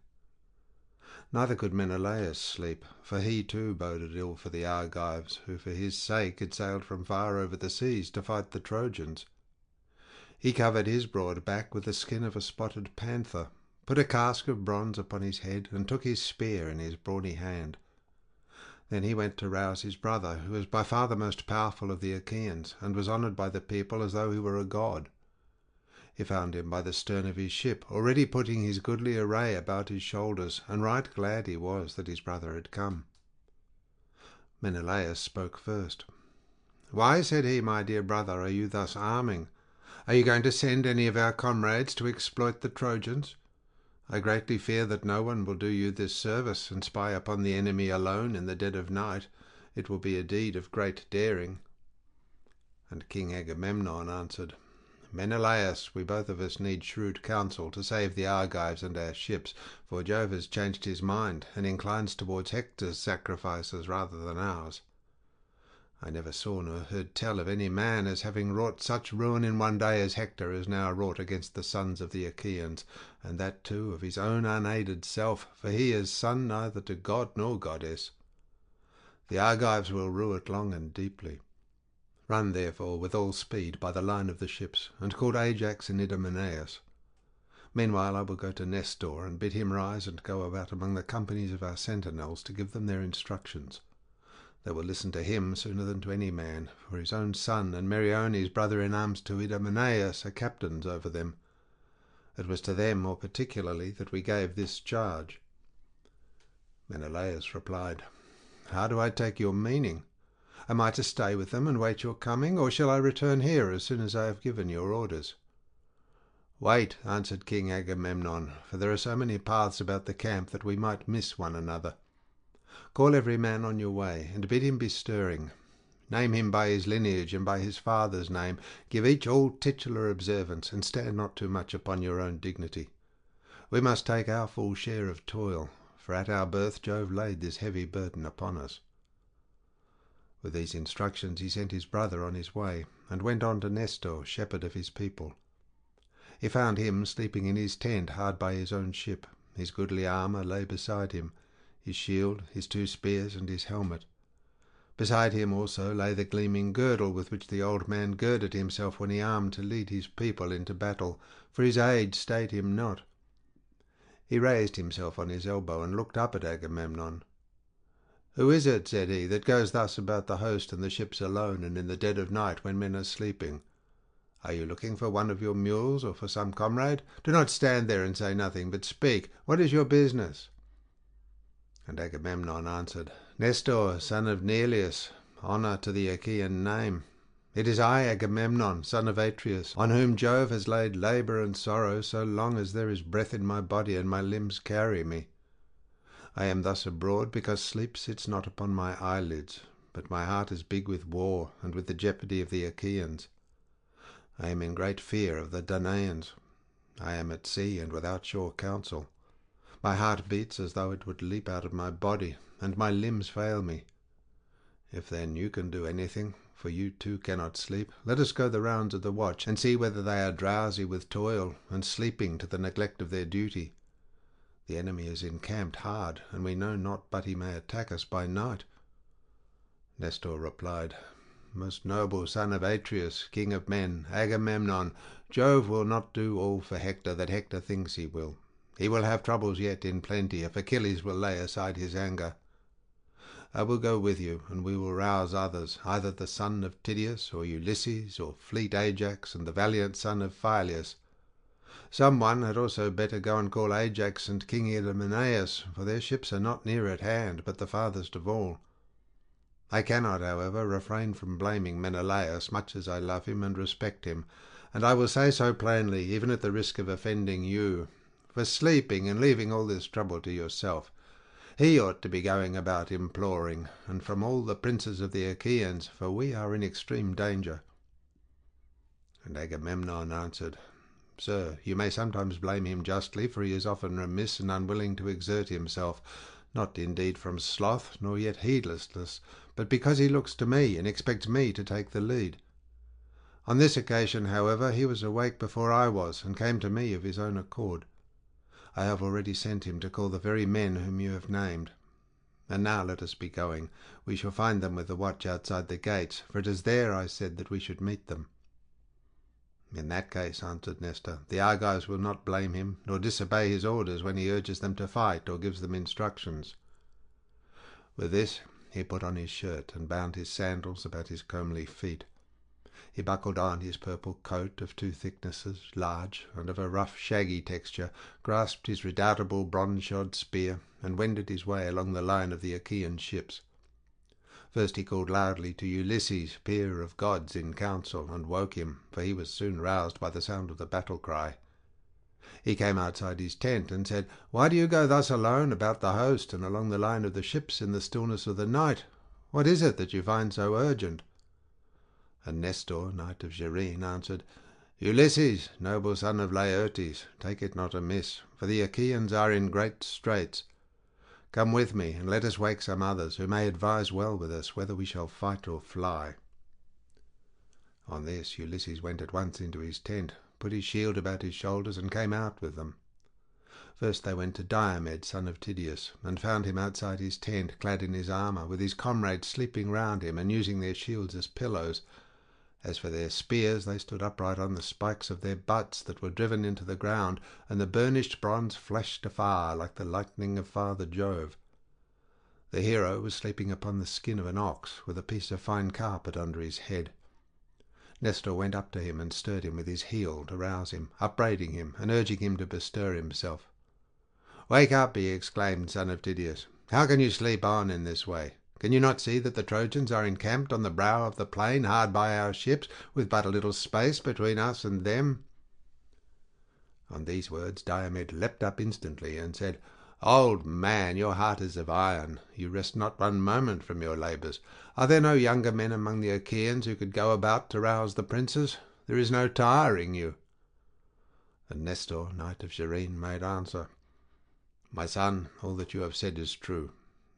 Neither could Menelaus sleep, for he too boded ill for the Argives, who for his sake had sailed from far over the seas to fight the Trojans. He covered his broad back with the skin of a spotted panther, put a casque of bronze upon his head, and took his spear in his brawny hand. Then he went to rouse his brother, who was by far the most powerful of the Achaeans, and was honoured by the people as though he were a god. He found him by the stern of his ship, already putting his goodly array about his shoulders, and right glad he was that his brother had come. Menelaus spoke first. "Why," said he, "my dear brother, are you thus arming? Are you going to send any of our comrades to exploit the Trojans? I greatly fear that no one will do you this service, and spy upon the enemy alone in the dead of night. It will be a deed of great daring." And King Agamemnon answered, "Menelaus, we both of us need shrewd counsel to save the Argives and our ships, for Jove has changed his mind, and inclines towards Hector's sacrifices rather than ours. I never saw nor heard tell of any man as having wrought such ruin in one day as Hector has now wrought against the sons of the Achaeans, and that too of his own unaided self, for he is son neither to god nor goddess. The Argives will rue it long and deeply. Run, therefore, with all speed by the line of the ships, and call Ajax and Idomeneus. Meanwhile I will go to Nestor, and bid him rise and go about among the companies of our sentinels to give them their instructions. They will listen to him sooner than to any man, for his own son and Meriones, brother-in-arms to Idomeneus, are captains over them. It was to them more particularly that we gave this charge." Menelaus replied, "How do I take your meaning? Am I to stay with them and wait your coming, or shall I return here as soon as I have given your orders?" "Wait," answered King Agamemnon, "for there are so many paths about the camp that we might miss one another. Call every man on your way, and bid him be stirring. Name him by his lineage and by his father's name. Give each all titular observance, and stand not too much upon your own dignity. We must take our full share of toil, for at our birth Jove laid this heavy burden upon us." With these instructions he sent his brother on his way, and went on to Nestor, shepherd of his people. He found him sleeping in his tent hard by his own ship. His goodly armour lay beside him, his shield, his 2 spears, and his helmet. Beside him also lay the gleaming girdle with which the old man girded himself when he armed to lead his people into battle, for his age stayed him not. He raised himself on his elbow and looked up at Agamemnon. "Who is it," said he, "that goes thus about the host and the ships alone, and in the dead of night when men are sleeping? Are you looking for one of your mules, or for some comrade? Do not stand there and say nothing, but speak. What is your business?" And Agamemnon answered, "Nestor, son of Neleus, honour to the Achaean name. It is I, Agamemnon, son of Atreus, on whom Jove has laid labour and sorrow so long as there is breath in my body and my limbs carry me. I am thus abroad because sleep sits not upon my eyelids, but my heart is big with war and with the jeopardy of the Achaeans. I am in great fear of the Danaans. I am at sea and without sure counsel. My heart beats as though it would leap out of my body, and my limbs fail me. If then you can do anything, for you too cannot sleep, let us go the rounds of the watch, and see whether they are drowsy with toil, and sleeping to the neglect of their duty. The enemy is encamped hard, and we know not but he may attack us by night." Nestor replied, "Most noble son of Atreus, king of men, Agamemnon, Jove will not do all for Hector that Hector thinks he will. He will have troubles yet in plenty, if Achilles will lay aside his anger. I will go with you, and we will rouse others, either the son of Tydeus, or Ulysses, or fleet Ajax, and the valiant son of Phyleus. Some one had also better go and call Ajax and King Idomeneus, for their ships are not near at hand, but the farthest of all. I cannot, however, refrain from blaming Menelaus, much as I love him and respect him, and I will say so plainly, even at the risk of offending you, for sleeping and leaving all this trouble to yourself. He ought to be going about imploring, and from all the princes of the Achaeans, for we are in extreme danger." And Agamemnon answered, "Sir, you may sometimes blame him justly, for he is often remiss and unwilling to exert himself, not indeed from sloth, nor yet heedlessness, but because he looks to me and expects me to take the lead. On this occasion, however, he was awake before I was, and came to me of his own accord. I have already sent him to call the very men whom you have named. And now let us be going. We shall find them with the watch outside the gates, for it is there I said that we should meet them." "In that case," answered Nestor, "the Argives will not blame him, nor disobey his orders when he urges them to fight or gives them instructions." With this he put on his shirt and bound his sandals about his comely feet. He buckled on his purple coat of two thicknesses, large, and of a rough shaggy texture, grasped his redoubtable bronze-shod spear, and wended his way along the line of the Achaean ships. First he called loudly to Ulysses, peer of gods in council, and woke him, for he was soon roused by the sound of the battle-cry. He came outside his tent and said, "Why do you go thus alone about the host and along the line of the ships in the stillness of the night? What is it that you find so urgent?" And Nestor, knight of Gerene, answered, "Ulysses, noble son of Laertes, take it not amiss, for the Achaeans are in great straits. Come with me, and let us wake some others, who may advise well with us whether we shall fight or fly." On this Ulysses went at once into his tent, put his shield about his shoulders, and came out with them. First they went to Diomed, son of Tydeus, and found him outside his tent, clad in his armour, with his comrades sleeping round him, and using their shields as pillows. As for their spears, they stood upright on the spikes of their butts that were driven into the ground, and the burnished bronze flashed afar like the lightning of Father Jove. The hero was sleeping upon the skin of an ox, with a piece of fine carpet under his head. Nestor went up to him and stirred him with his heel to rouse him, upbraiding him and urging him to bestir himself. "Wake up," he exclaimed, "son of Tydeus. How can you sleep on in this way? Can you not see that the Trojans are encamped on the brow of the plain, hard by our ships, with but a little space between us and them?" On these words Diomed leapt up instantly and said, "Old man, your heart is of iron. You rest not one moment from your labours. Are there no younger men among the Achaeans who could go about to rouse the princes? There is no tiring you." And Nestor, knight of Gerene, made answer, "My son, all that you have said is true.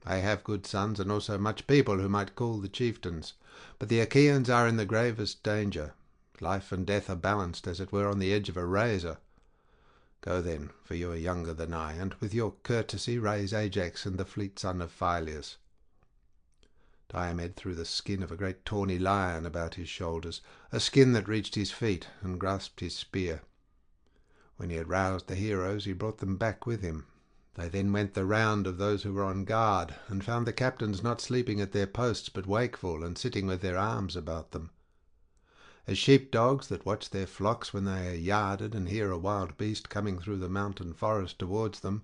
I have good sons, and also much people who might call the chieftains. But the Achaeans are in the gravest danger. Life and death are balanced, as it were, on the edge of a razor. Go then, for you are younger than I, and with your courtesy raise Ajax and the fleet son of Phyleus." Diomed threw the skin of a great tawny lion about his shoulders, a skin that reached his feet, and grasped his spear. When he had roused the heroes, he brought them back with him. They then went the round of those who were on guard, and found the captains not sleeping at their posts, but wakeful, and sitting with their arms about them. As sheep-dogs that watch their flocks when they are yarded and hear a wild beast coming through the mountain forest towards them,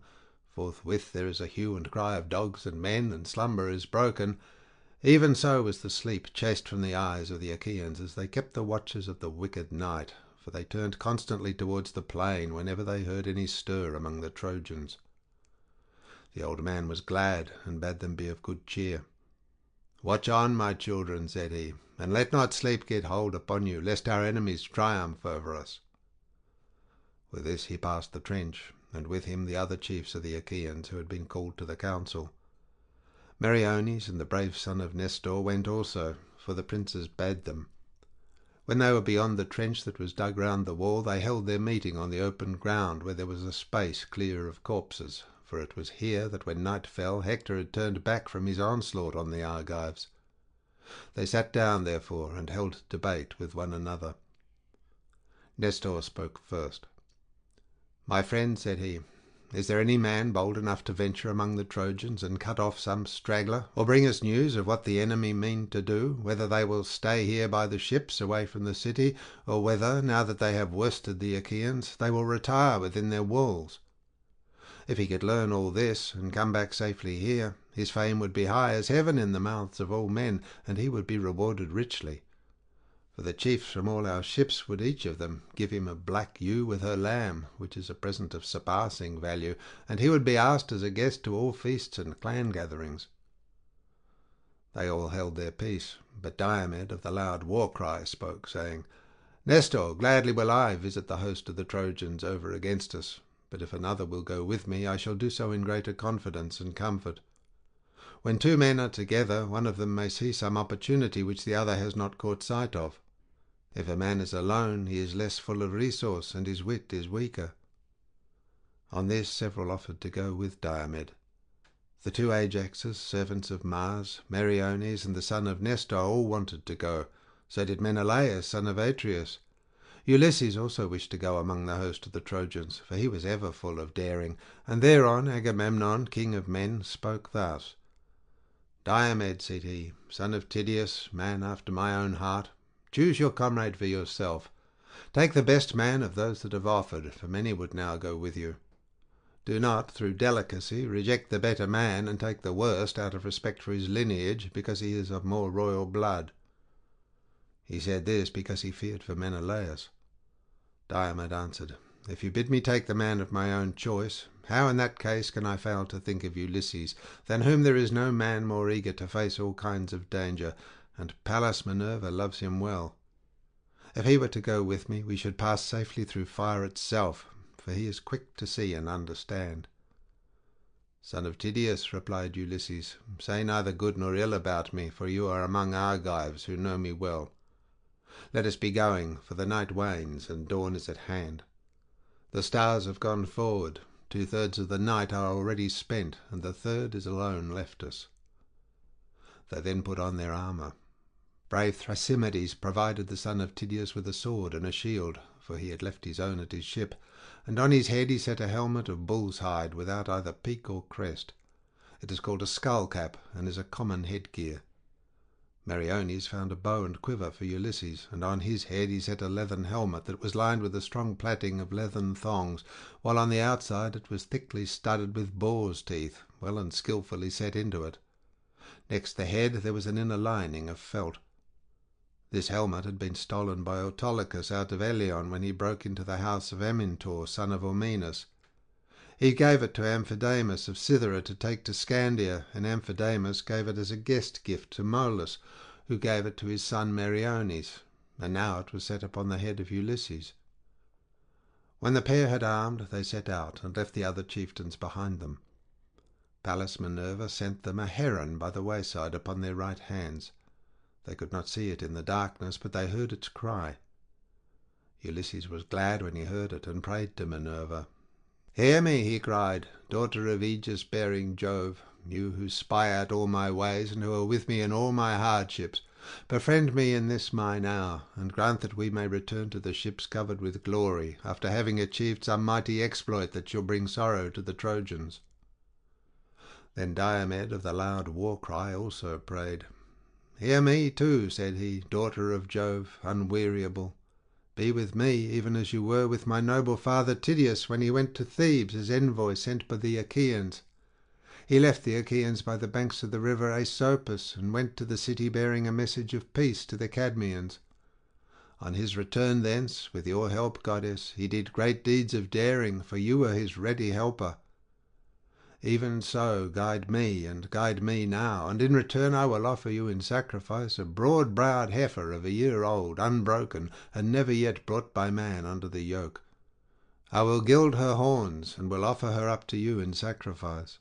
forthwith there is a hue and cry of dogs and men, and slumber is broken, even so was the sleep chased from the eyes of the Achaeans as they kept the watches of the wicked night, for they turned constantly towards the plain whenever they heard any stir among the Trojans. The old man was glad, and bade them be of good cheer. "Watch on, my children," said he, "and let not sleep get hold upon you, lest our enemies triumph over us." With this he passed the trench, and with him the other chiefs of the Achaeans who had been called to the council. Meriones and the brave son of Nestor went also, for the princes bade them. When they were beyond the trench that was dug round the wall, they held their meeting on the open ground, where there was a space clear of corpses, for it was here that when night fell Hector had turned back from his onslaught on the Argives. They sat down, therefore, and held debate with one another. Nestor spoke first. "My friend," said he, "is there any man bold enough to venture among the Trojans and cut off some straggler, or bring us news of what the enemy mean to do, whether they will stay here by the ships away from the city, or whether, now that they have worsted the Achaeans, they will retire within their walls? If he could learn all this, and come back safely here, his fame would be high as heaven in the mouths of all men, and he would be rewarded richly. For the chiefs from all our ships would each of them give him a black ewe with her lamb, which is a present of surpassing value, and he would be asked as a guest to all feasts and clan gatherings." They all held their peace, but Diomed of the loud war-cry spoke, saying, "Nestor, gladly will I visit the host of the Trojans over against us, but if another will go with me, I shall do so in greater confidence and comfort. When two men are together, one of them may see some opportunity which the other has not caught sight of. If a man is alone, he is less full of resource, and his wit is weaker." On this several offered to go with Diomed. The two Ajaxes, servants of Mars, Meriones and the son of Nestor, all wanted to go. So did Menelaus, son of Atreus. Ulysses also wished to go among the host of the Trojans, for he was ever full of daring, and thereon Agamemnon, king of men, spoke thus: "Diomed," said he, "son of Tydeus, man after my own heart, choose your comrade for yourself. Take the best man of those that have offered, for many would now go with you. Do not, through delicacy, reject the better man, and take the worst out of respect for his lineage, because he is of more royal blood." He said this because he feared for Menelaus. Diomed answered, "If you bid me take the man of my own choice, how in that case can I fail to think of Ulysses, than whom there is no man more eager to face all kinds of danger, and Pallas Minerva loves him well. If he were to go with me, we should pass safely through fire itself, for he is quick to see and understand." "Son of Tydeus," replied Ulysses, "say neither good nor ill about me, for you are among Argives who know me well. Let us be going, for the night wanes and dawn is at hand. The stars have gone forward, 2/3 of the night are already spent, and the third is alone left us." They then put on their armour. Brave Thrasymedes provided the son of Tydeus with a sword and a shield, for he had left his own at his ship, and on his head he set a helmet of bull's hide without either peak or crest. It is called a skull cap, and is a common headgear. Meriones found a bow and quiver for Ulysses, and on his head he set a leathern helmet that was lined with a strong plaiting of leathern thongs, while on the outside it was thickly studded with boar's teeth, well and skilfully set into it. Next the head there was an inner lining of felt. This helmet had been stolen by Autolycus out of Eleon when he broke into the house of Amyntor, son of Ormenus. He gave it to Amphidamas of Cythera to take to Scandia, and Amphidamas gave it as a guest gift to Molus, who gave it to his son Meriones, and now it was set upon the head of Ulysses. When the pair had armed, they set out, and left the other chieftains behind them. Pallas Minerva sent them a heron by the wayside upon their right hands. They could not see it in the darkness, but they heard its cry. Ulysses was glad when he heard it, and prayed to Minerva. "Hear me," he cried, "daughter of aegis-bearing Jove, you who spy out all my ways, and who are with me in all my hardships. Befriend me in this mine hour, and grant that we may return to the ships covered with glory, after having achieved some mighty exploit that shall bring sorrow to the Trojans." Then Diomed of the loud war-cry also prayed. "Hear me too," said he, "daughter of Jove, unweariable. Be with me, even as you were with my noble father Tydeus when he went to Thebes as envoy sent by the Achaeans. He left the Achaeans by the banks of the river Aesopus, and went to the city bearing a message of peace to the Cadmeans. On his return thence, with your help, goddess, he did great deeds of daring, for you were his ready helper. Even so, guide me, and guide me now, and in return I will offer you in sacrifice a broad-browed heifer of a year old, unbroken, and never yet brought by man under the yoke. I will gild her horns, and will offer her up to you in sacrifice."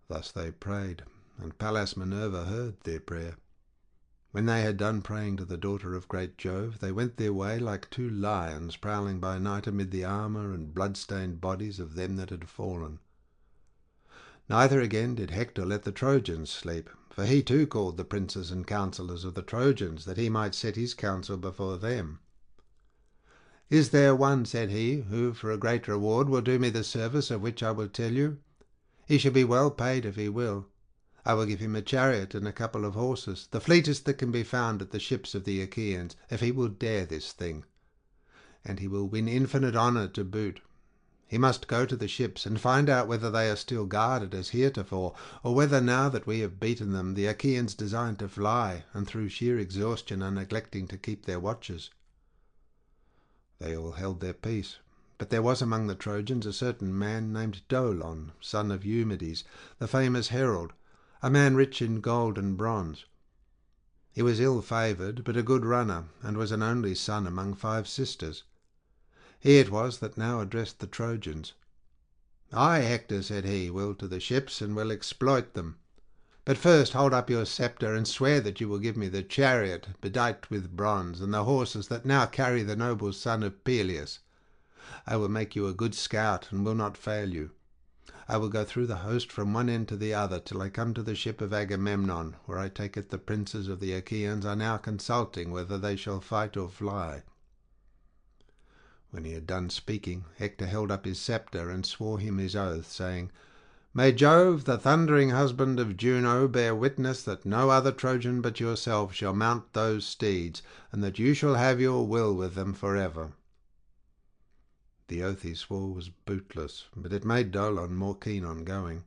Thus they prayed, and Pallas Minerva heard their prayer. When they had done praying to the daughter of great Jove, they went their way like two lions prowling by night amid the armour and blood-stained bodies of them that had fallen. Neither again did Hector let the Trojans sleep, for he too called the princes and counsellors of the Trojans, that he might set his counsel before them. "Is there one," said he, "who for a great reward will do me the service of which I will tell you? He shall be well paid if he will. I will give him a chariot and a couple of horses, the fleetest that can be found at the ships of the Achaeans, if he will dare this thing. And he will win infinite honour to boot. He must go to the ships and find out whether they are still guarded as heretofore, or whether now that we have beaten them the Achaeans design to fly, and through sheer exhaustion are neglecting to keep their watches." They all held their peace, but there was among the Trojans a certain man named Dolon, son of Eumedes, the famous herald, a man rich in gold and bronze. He was ill-favoured, but a good runner, and was an only son among 5 sisters. He it was that now addressed the Trojans. "I, Hector," said he, "will to the ships, and will exploit them. But first hold up your sceptre and swear that you will give me the chariot bedight with bronze, and the horses that now carry the noble son of Peleus. I will make you a good scout, and will not fail you. I will go through the host from one end to the other till I come to the ship of Agamemnon, where I take it the princes of the Achaeans are now consulting whether they shall fight or fly." When he had done speaking, Hector held up his sceptre and swore him his oath, saying, "May Jove, the thundering husband of Juno, bear witness that no other Trojan but yourself shall mount those steeds, and that you shall have your will with them forever." The oath he swore was bootless, but it made Dolon more keen on going.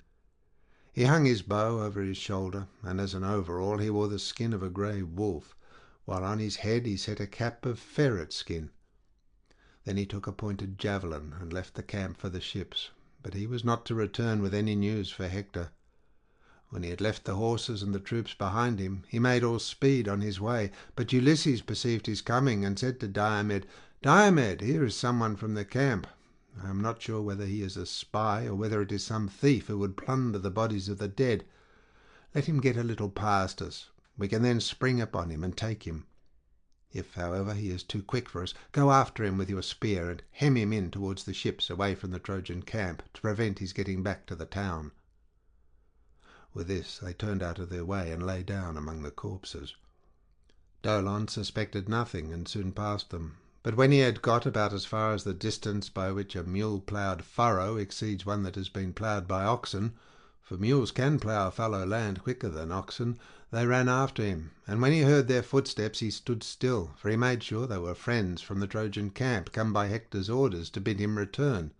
He hung his bow over his shoulder, and as an overall he wore the skin of a grey wolf, while on his head he set a cap of ferret skin. Then he took a pointed javelin and left the camp for the ships, but he was not to return with any news for Hector. When he had left the horses and the troops behind him, he made all speed on his way, but Ulysses perceived his coming and said to Diomed, "Diomed, here is someone from the camp. I am not sure whether he is a spy or whether it is some thief who would plunder the bodies of the dead. Let him get a little past us. We can then spring upon him and take him. If, however, he is too quick for us, go after him with your spear and hem him in towards the ships away from the Trojan camp to prevent his getting back to the town." With this they turned out of their way and lay down among the corpses. Dolon suspected nothing and soon passed them, but when he had got about as far as the distance by which a mule-ploughed furrow exceeds one that has been ploughed by oxen, for mules can plough fallow land quicker than oxen, they ran after him, and when he heard their footsteps he stood still, for he made sure they were friends from the Trojan camp, come by Hector's orders to bid him return.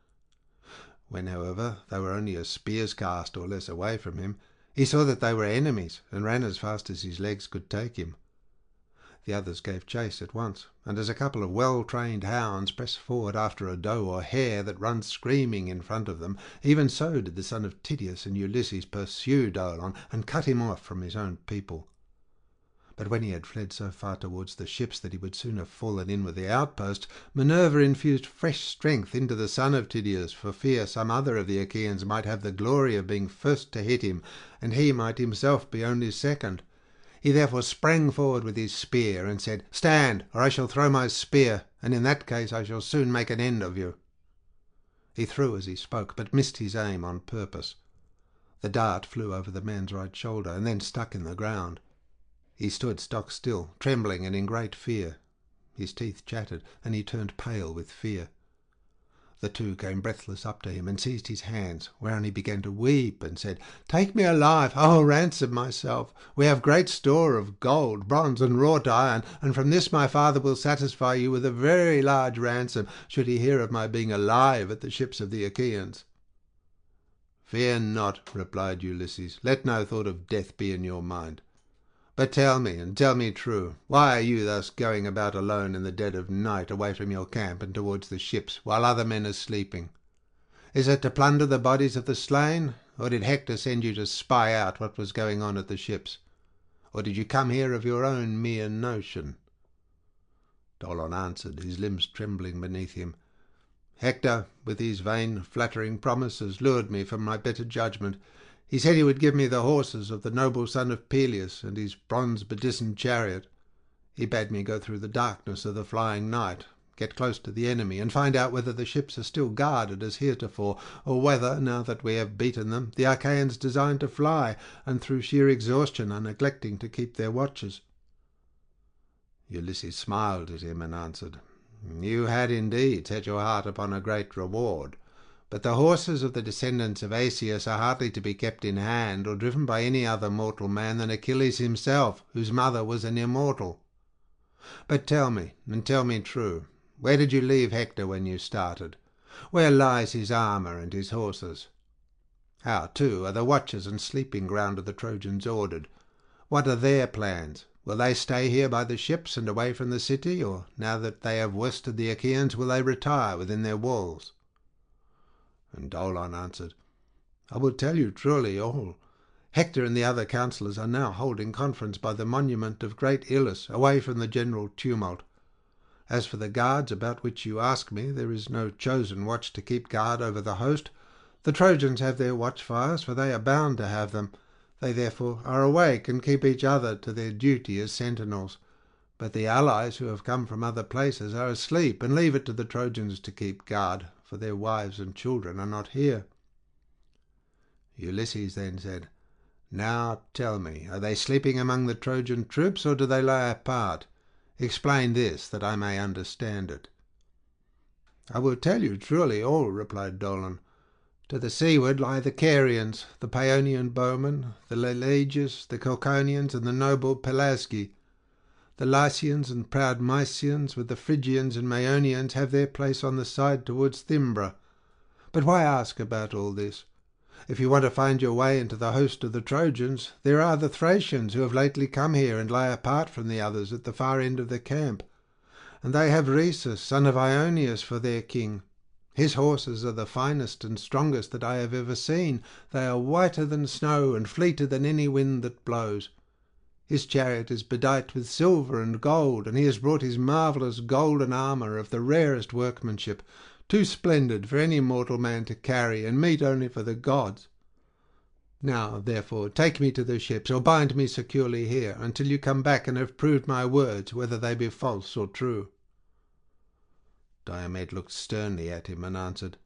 When, however, they were only a spear's cast or less away from him, he saw that they were enemies, and ran as fast as his legs could take him. The others gave chase at once, and as a couple of well-trained hounds press forward after a doe or hare that runs screaming in front of them, even so did the son of Tydeus and Ulysses pursue Dolon and cut him off from his own people. But when he had fled so far towards the ships that he would soon have fallen in with the outposts, Minerva infused fresh strength into the son of Tydeus, for fear some other of the Achaeans might have the glory of being first to hit him, and he might himself be only second. He therefore sprang forward with his spear and said, "Stand, or I shall throw my spear, and in that case I shall soon make an end of you." He threw as he spoke, but missed his aim on purpose. The dart flew over the man's right shoulder and then stuck in the ground. He stood stock still, trembling and in great fear. His teeth chattered, and he turned pale with fear. The two came breathless up to him and seized his hands, whereon he began to weep and said, "Take me alive, I will ransom myself. We have great store of gold, bronze, and wrought iron, and from this my father will satisfy you with a very large ransom, should he hear of my being alive at the ships of the Achaeans." "Fear not," replied Ulysses. "Let no thought of death be in your mind. But tell me, and tell me true, why are you thus going about alone in the dead of night, away from your camp and towards the ships, while other men are sleeping? Is it to plunder the bodies of the slain, or did Hector send you to spy out what was going on at the ships? Or did you come here of your own mere notion?" Dolon answered, his limbs trembling beneath him, "Hector, with his vain, flattering promises, lured me from my better judgment. He said he would give me the horses of the noble son of Peleus and his bronze-bedizened chariot. He bade me go through the darkness of the flying night, get close to the enemy, and find out whether the ships are still guarded as heretofore, or whether, now that we have beaten them, the Achaeans design to fly, and through sheer exhaustion are neglecting to keep their watches." Ulysses smiled at him and answered, "You had indeed set your heart upon a great reward. But the horses of the descendants of Asius are hardly to be kept in hand or driven by any other mortal man than Achilles himself, whose mother was an immortal. But tell me, and tell me true, where did you leave Hector when you started? Where lies his armour and his horses? How, too, are the watches and sleeping ground of the Trojans ordered? What are their plans? Will they stay here by the ships and away from the city, or now that they have worsted the Achaeans, will they retire within their walls?" And Dolon answered, "I will tell you truly all. Hector and the other counsellors are now holding conference by the monument of great Ilus, away from the general tumult. As for the guards about which you ask me, there is no chosen watch to keep guard over the host. The Trojans have their watchfires, for they are bound to have them. They therefore are awake and keep each other to their duty as sentinels. But the allies who have come from other places are asleep, and leave it to the Trojans to keep guard, for their wives and children are not here." Ulysses then said, "Now tell me, are they sleeping among the Trojan troops, or do they lie apart? Explain this, that I may understand it." "I will tell you truly all," replied Dolon. "To the seaward lie the Carians, the Paeonian bowmen, the Leleges, the Cauconians, and the noble Pelasgi. The Lycians and proud Mysians, with the Phrygians and Maeonians, have their place on the side towards Thymbra. But why ask about all this? If you want to find your way into the host of the Trojans, there are the Thracians who have lately come here and lie apart from the others at the far end of the camp. And they have Rhesus, son of Ionius, for their king. His horses are the finest and strongest that I have ever seen. They are whiter than snow and fleeter than any wind that blows. His chariot is bedight with silver and gold, and he has brought his marvellous golden armour of the rarest workmanship, too splendid for any mortal man to carry, and meet only for the gods. Now, therefore, take me to the ships, or bind me securely here, until you come back and have proved my words, whether they be false or true." Diomed looked sternly at him and answered,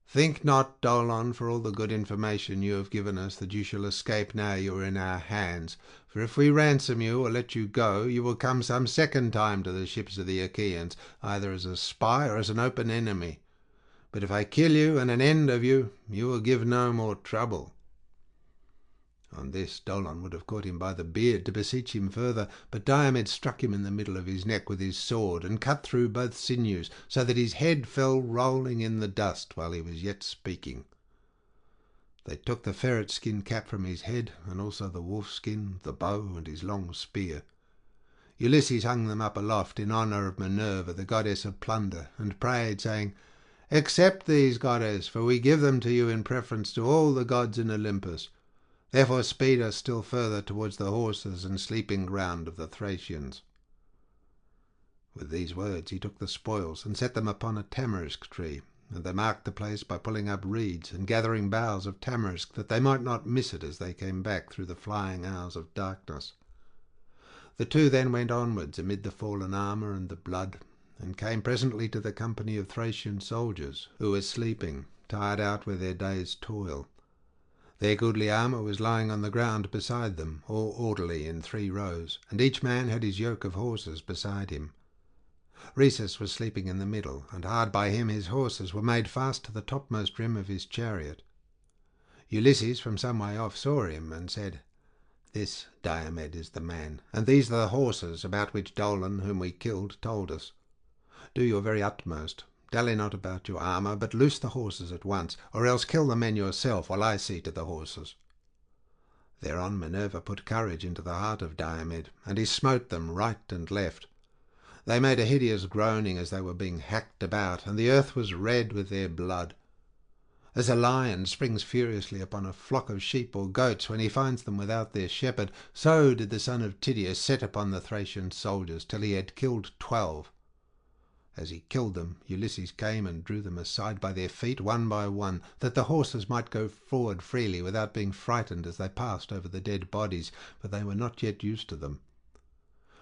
"Think not, Dolon, for all the good information you have given us, that you shall escape now you are in our hands. For if we ransom you or let you go, you will come some second time to the ships of the Achaeans, either as a spy or as an open enemy. But if I kill you and an end of you, you will give no more trouble." On this Dolon would have caught him by the beard to beseech him further, but Diomed struck him in the middle of his neck with his sword, and cut through both sinews, so that his head fell rolling in the dust while he was yet speaking. They took the ferret skin cap from his head, and also the wolf skin, the bow, and his long spear. Ulysses hung them up aloft in honour of Minerva, the goddess of plunder, and prayed, saying, "Accept these, goddess, for we give them to you in preference to all the gods in Olympus. Therefore speed us still further towards the horses and sleeping ground of the Thracians." With these words he took the spoils and set them upon a tamarisk tree, and they marked the place by pulling up reeds and gathering boughs of tamarisk, that they might not miss it as they came back through the flying hours of darkness. The two then went onwards amid the fallen armour and the blood, and came presently to the company of Thracian soldiers, who were sleeping, tired out with their day's toil. Their goodly armour was lying on the ground beside them, all orderly in 3 rows, and each man had his yoke of horses beside him. Rhesus was sleeping in the middle, and hard by him his horses were made fast to the topmost rim of his chariot. Ulysses from some way off saw him, and said, "This, Diomed, is the man, and these are the horses about which Dolon, whom we killed, told us. Do your very utmost. Dally not about your armour, but loose the horses at once, or else kill the men yourself while I see to the horses." Thereon Minerva put courage into the heart of Diomed, and he smote them right and left. They made a hideous groaning as they were being hacked about, and the earth was red with their blood. As a lion springs furiously upon a flock of sheep or goats when he finds them without their shepherd, so did the son of Tydeus set upon the Thracian soldiers till he had killed 12. As he killed them, Ulysses came and drew them aside by their feet one by one, that the horses might go forward freely without being frightened as they passed over the dead bodies, for they were not yet used to them.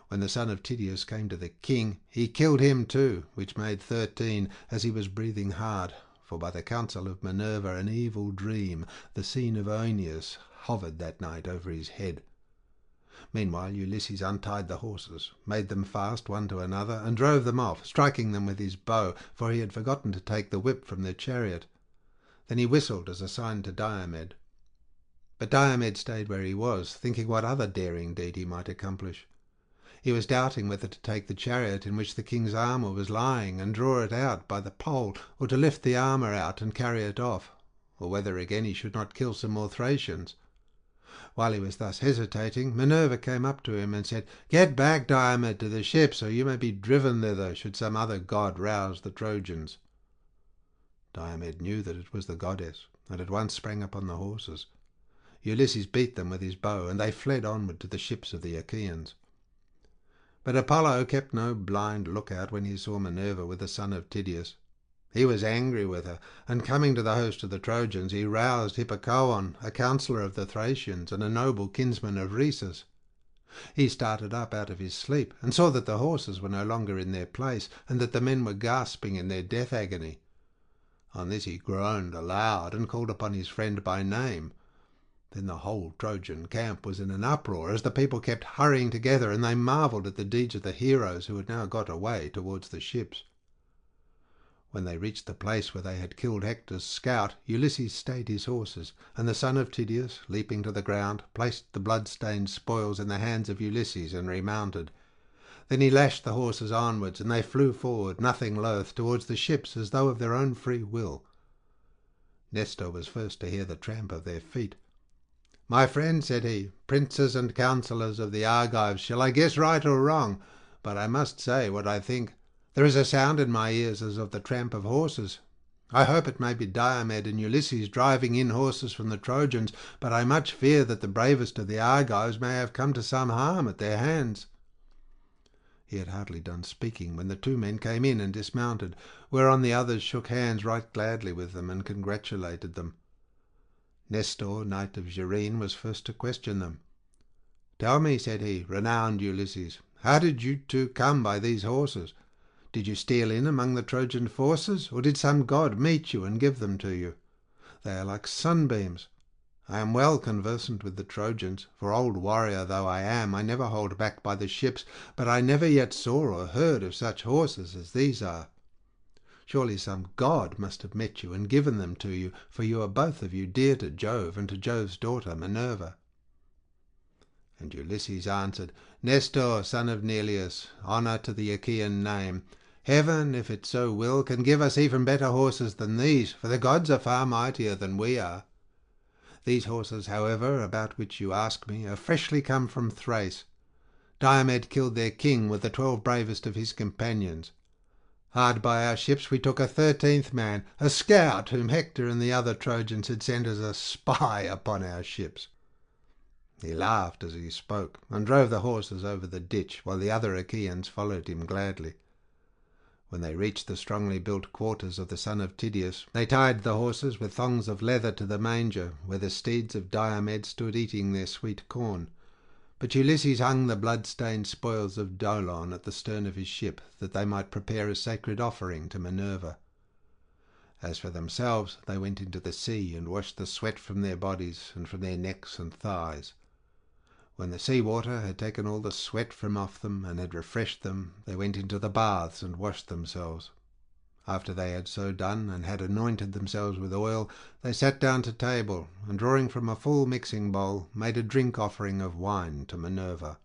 When the son of Tydeus came to the king, he killed him too, which made 13, as he was breathing hard, for by the counsel of Minerva an evil dream, the scene of Oeneus, hovered that night over his head. Meanwhile Ulysses untied the horses, made them fast one to another, and drove them off, striking them with his bow, for he had forgotten to take the whip from the chariot. Then he whistled as a sign to Diomed. But Diomed stayed where he was, thinking what other daring deed he might accomplish. He was doubting whether to take the chariot in which the king's armour was lying, and draw it out by the pole, or to lift the armour out and carry it off, or whether again he should not kill some more Thracians. While he was thus hesitating, Minerva came up to him and said, "Get back, Diomed, to the ships, or you may be driven thither should some other god rouse the Trojans." Diomed knew that it was the goddess, and at once sprang upon the horses. Ulysses beat them with his bow, and they fled onward to the ships of the Achaeans. But Apollo kept no blind lookout when he saw Minerva with the son of Tydeus. He was angry with her, and coming to the host of the Trojans, he roused Hippocoon, a counsellor of the Thracians and a noble kinsman of Rhesus. He started up out of his sleep, and saw that the horses were no longer in their place, and that the men were gasping in their death agony. On this he groaned aloud, and called upon his friend by name. Then the whole Trojan camp was in an uproar, as the people kept hurrying together, and they marvelled at the deeds of the heroes who had now got away towards the ships. When they reached the place where they had killed Hector's scout, Ulysses stayed his horses, and the son of Tydeus, leaping to the ground, placed the blood-stained spoils in the hands of Ulysses and remounted. Then he lashed the horses onwards, and they flew forward, nothing loath, towards the ships as though of their own free will. Nestor was first to hear the tramp of their feet. "My friend," said he, "princes and counsellors of the Argives, shall I guess right or wrong? But I must say what I think. There is a sound in my ears as of the tramp of horses. I hope it may be Diomed and Ulysses driving in horses from the Trojans, but I much fear that the bravest of the Argives may have come to some harm at their hands." He had hardly done speaking when the two men came in and dismounted, whereon the others shook hands right gladly with them and congratulated them. Nestor, knight of Gerene, was first to question them. "Tell me," said he, "renowned Ulysses, how did you two come by these horses? Did you steal in among the Trojan forces, or did some god meet you and give them to you? They are like sunbeams. I am well conversant with the Trojans, for old warrior though I am, I never hold back by the ships, but I never yet saw or heard of such horses as these are. Surely some god must have met you and given them to you, for you are both of you dear to Jove and to Jove's daughter Minerva." And Ulysses answered, "Nestor, son of Neleus, honour to the Achaean name. Heaven, if it so will, can give us even better horses than these, for the gods are far mightier than we are. These horses, however, about which you ask me, are freshly come from Thrace. Diomed killed their king with the 12 bravest of his companions. Hard by our ships we took a 13th man, a scout whom Hector and the other Trojans had sent as a spy upon our ships." He laughed as he spoke, and drove the horses over the ditch, while the other Achaeans followed him gladly. When they reached the strongly built quarters of the son of Tydeus, they tied the horses with thongs of leather to the manger, where the steeds of Diomed stood eating their sweet corn. But Ulysses hung the blood-stained spoils of Dolon at the stern of his ship, that they might prepare a sacred offering to Minerva. As for themselves, they went into the sea and washed the sweat from their bodies and from their necks and thighs. When the sea water had taken all the sweat from off them and had refreshed them, they went into the baths and washed themselves. After they had so done and had anointed themselves with oil, they sat down to table, and drawing from a full mixing bowl, made a drink offering of wine to Minerva.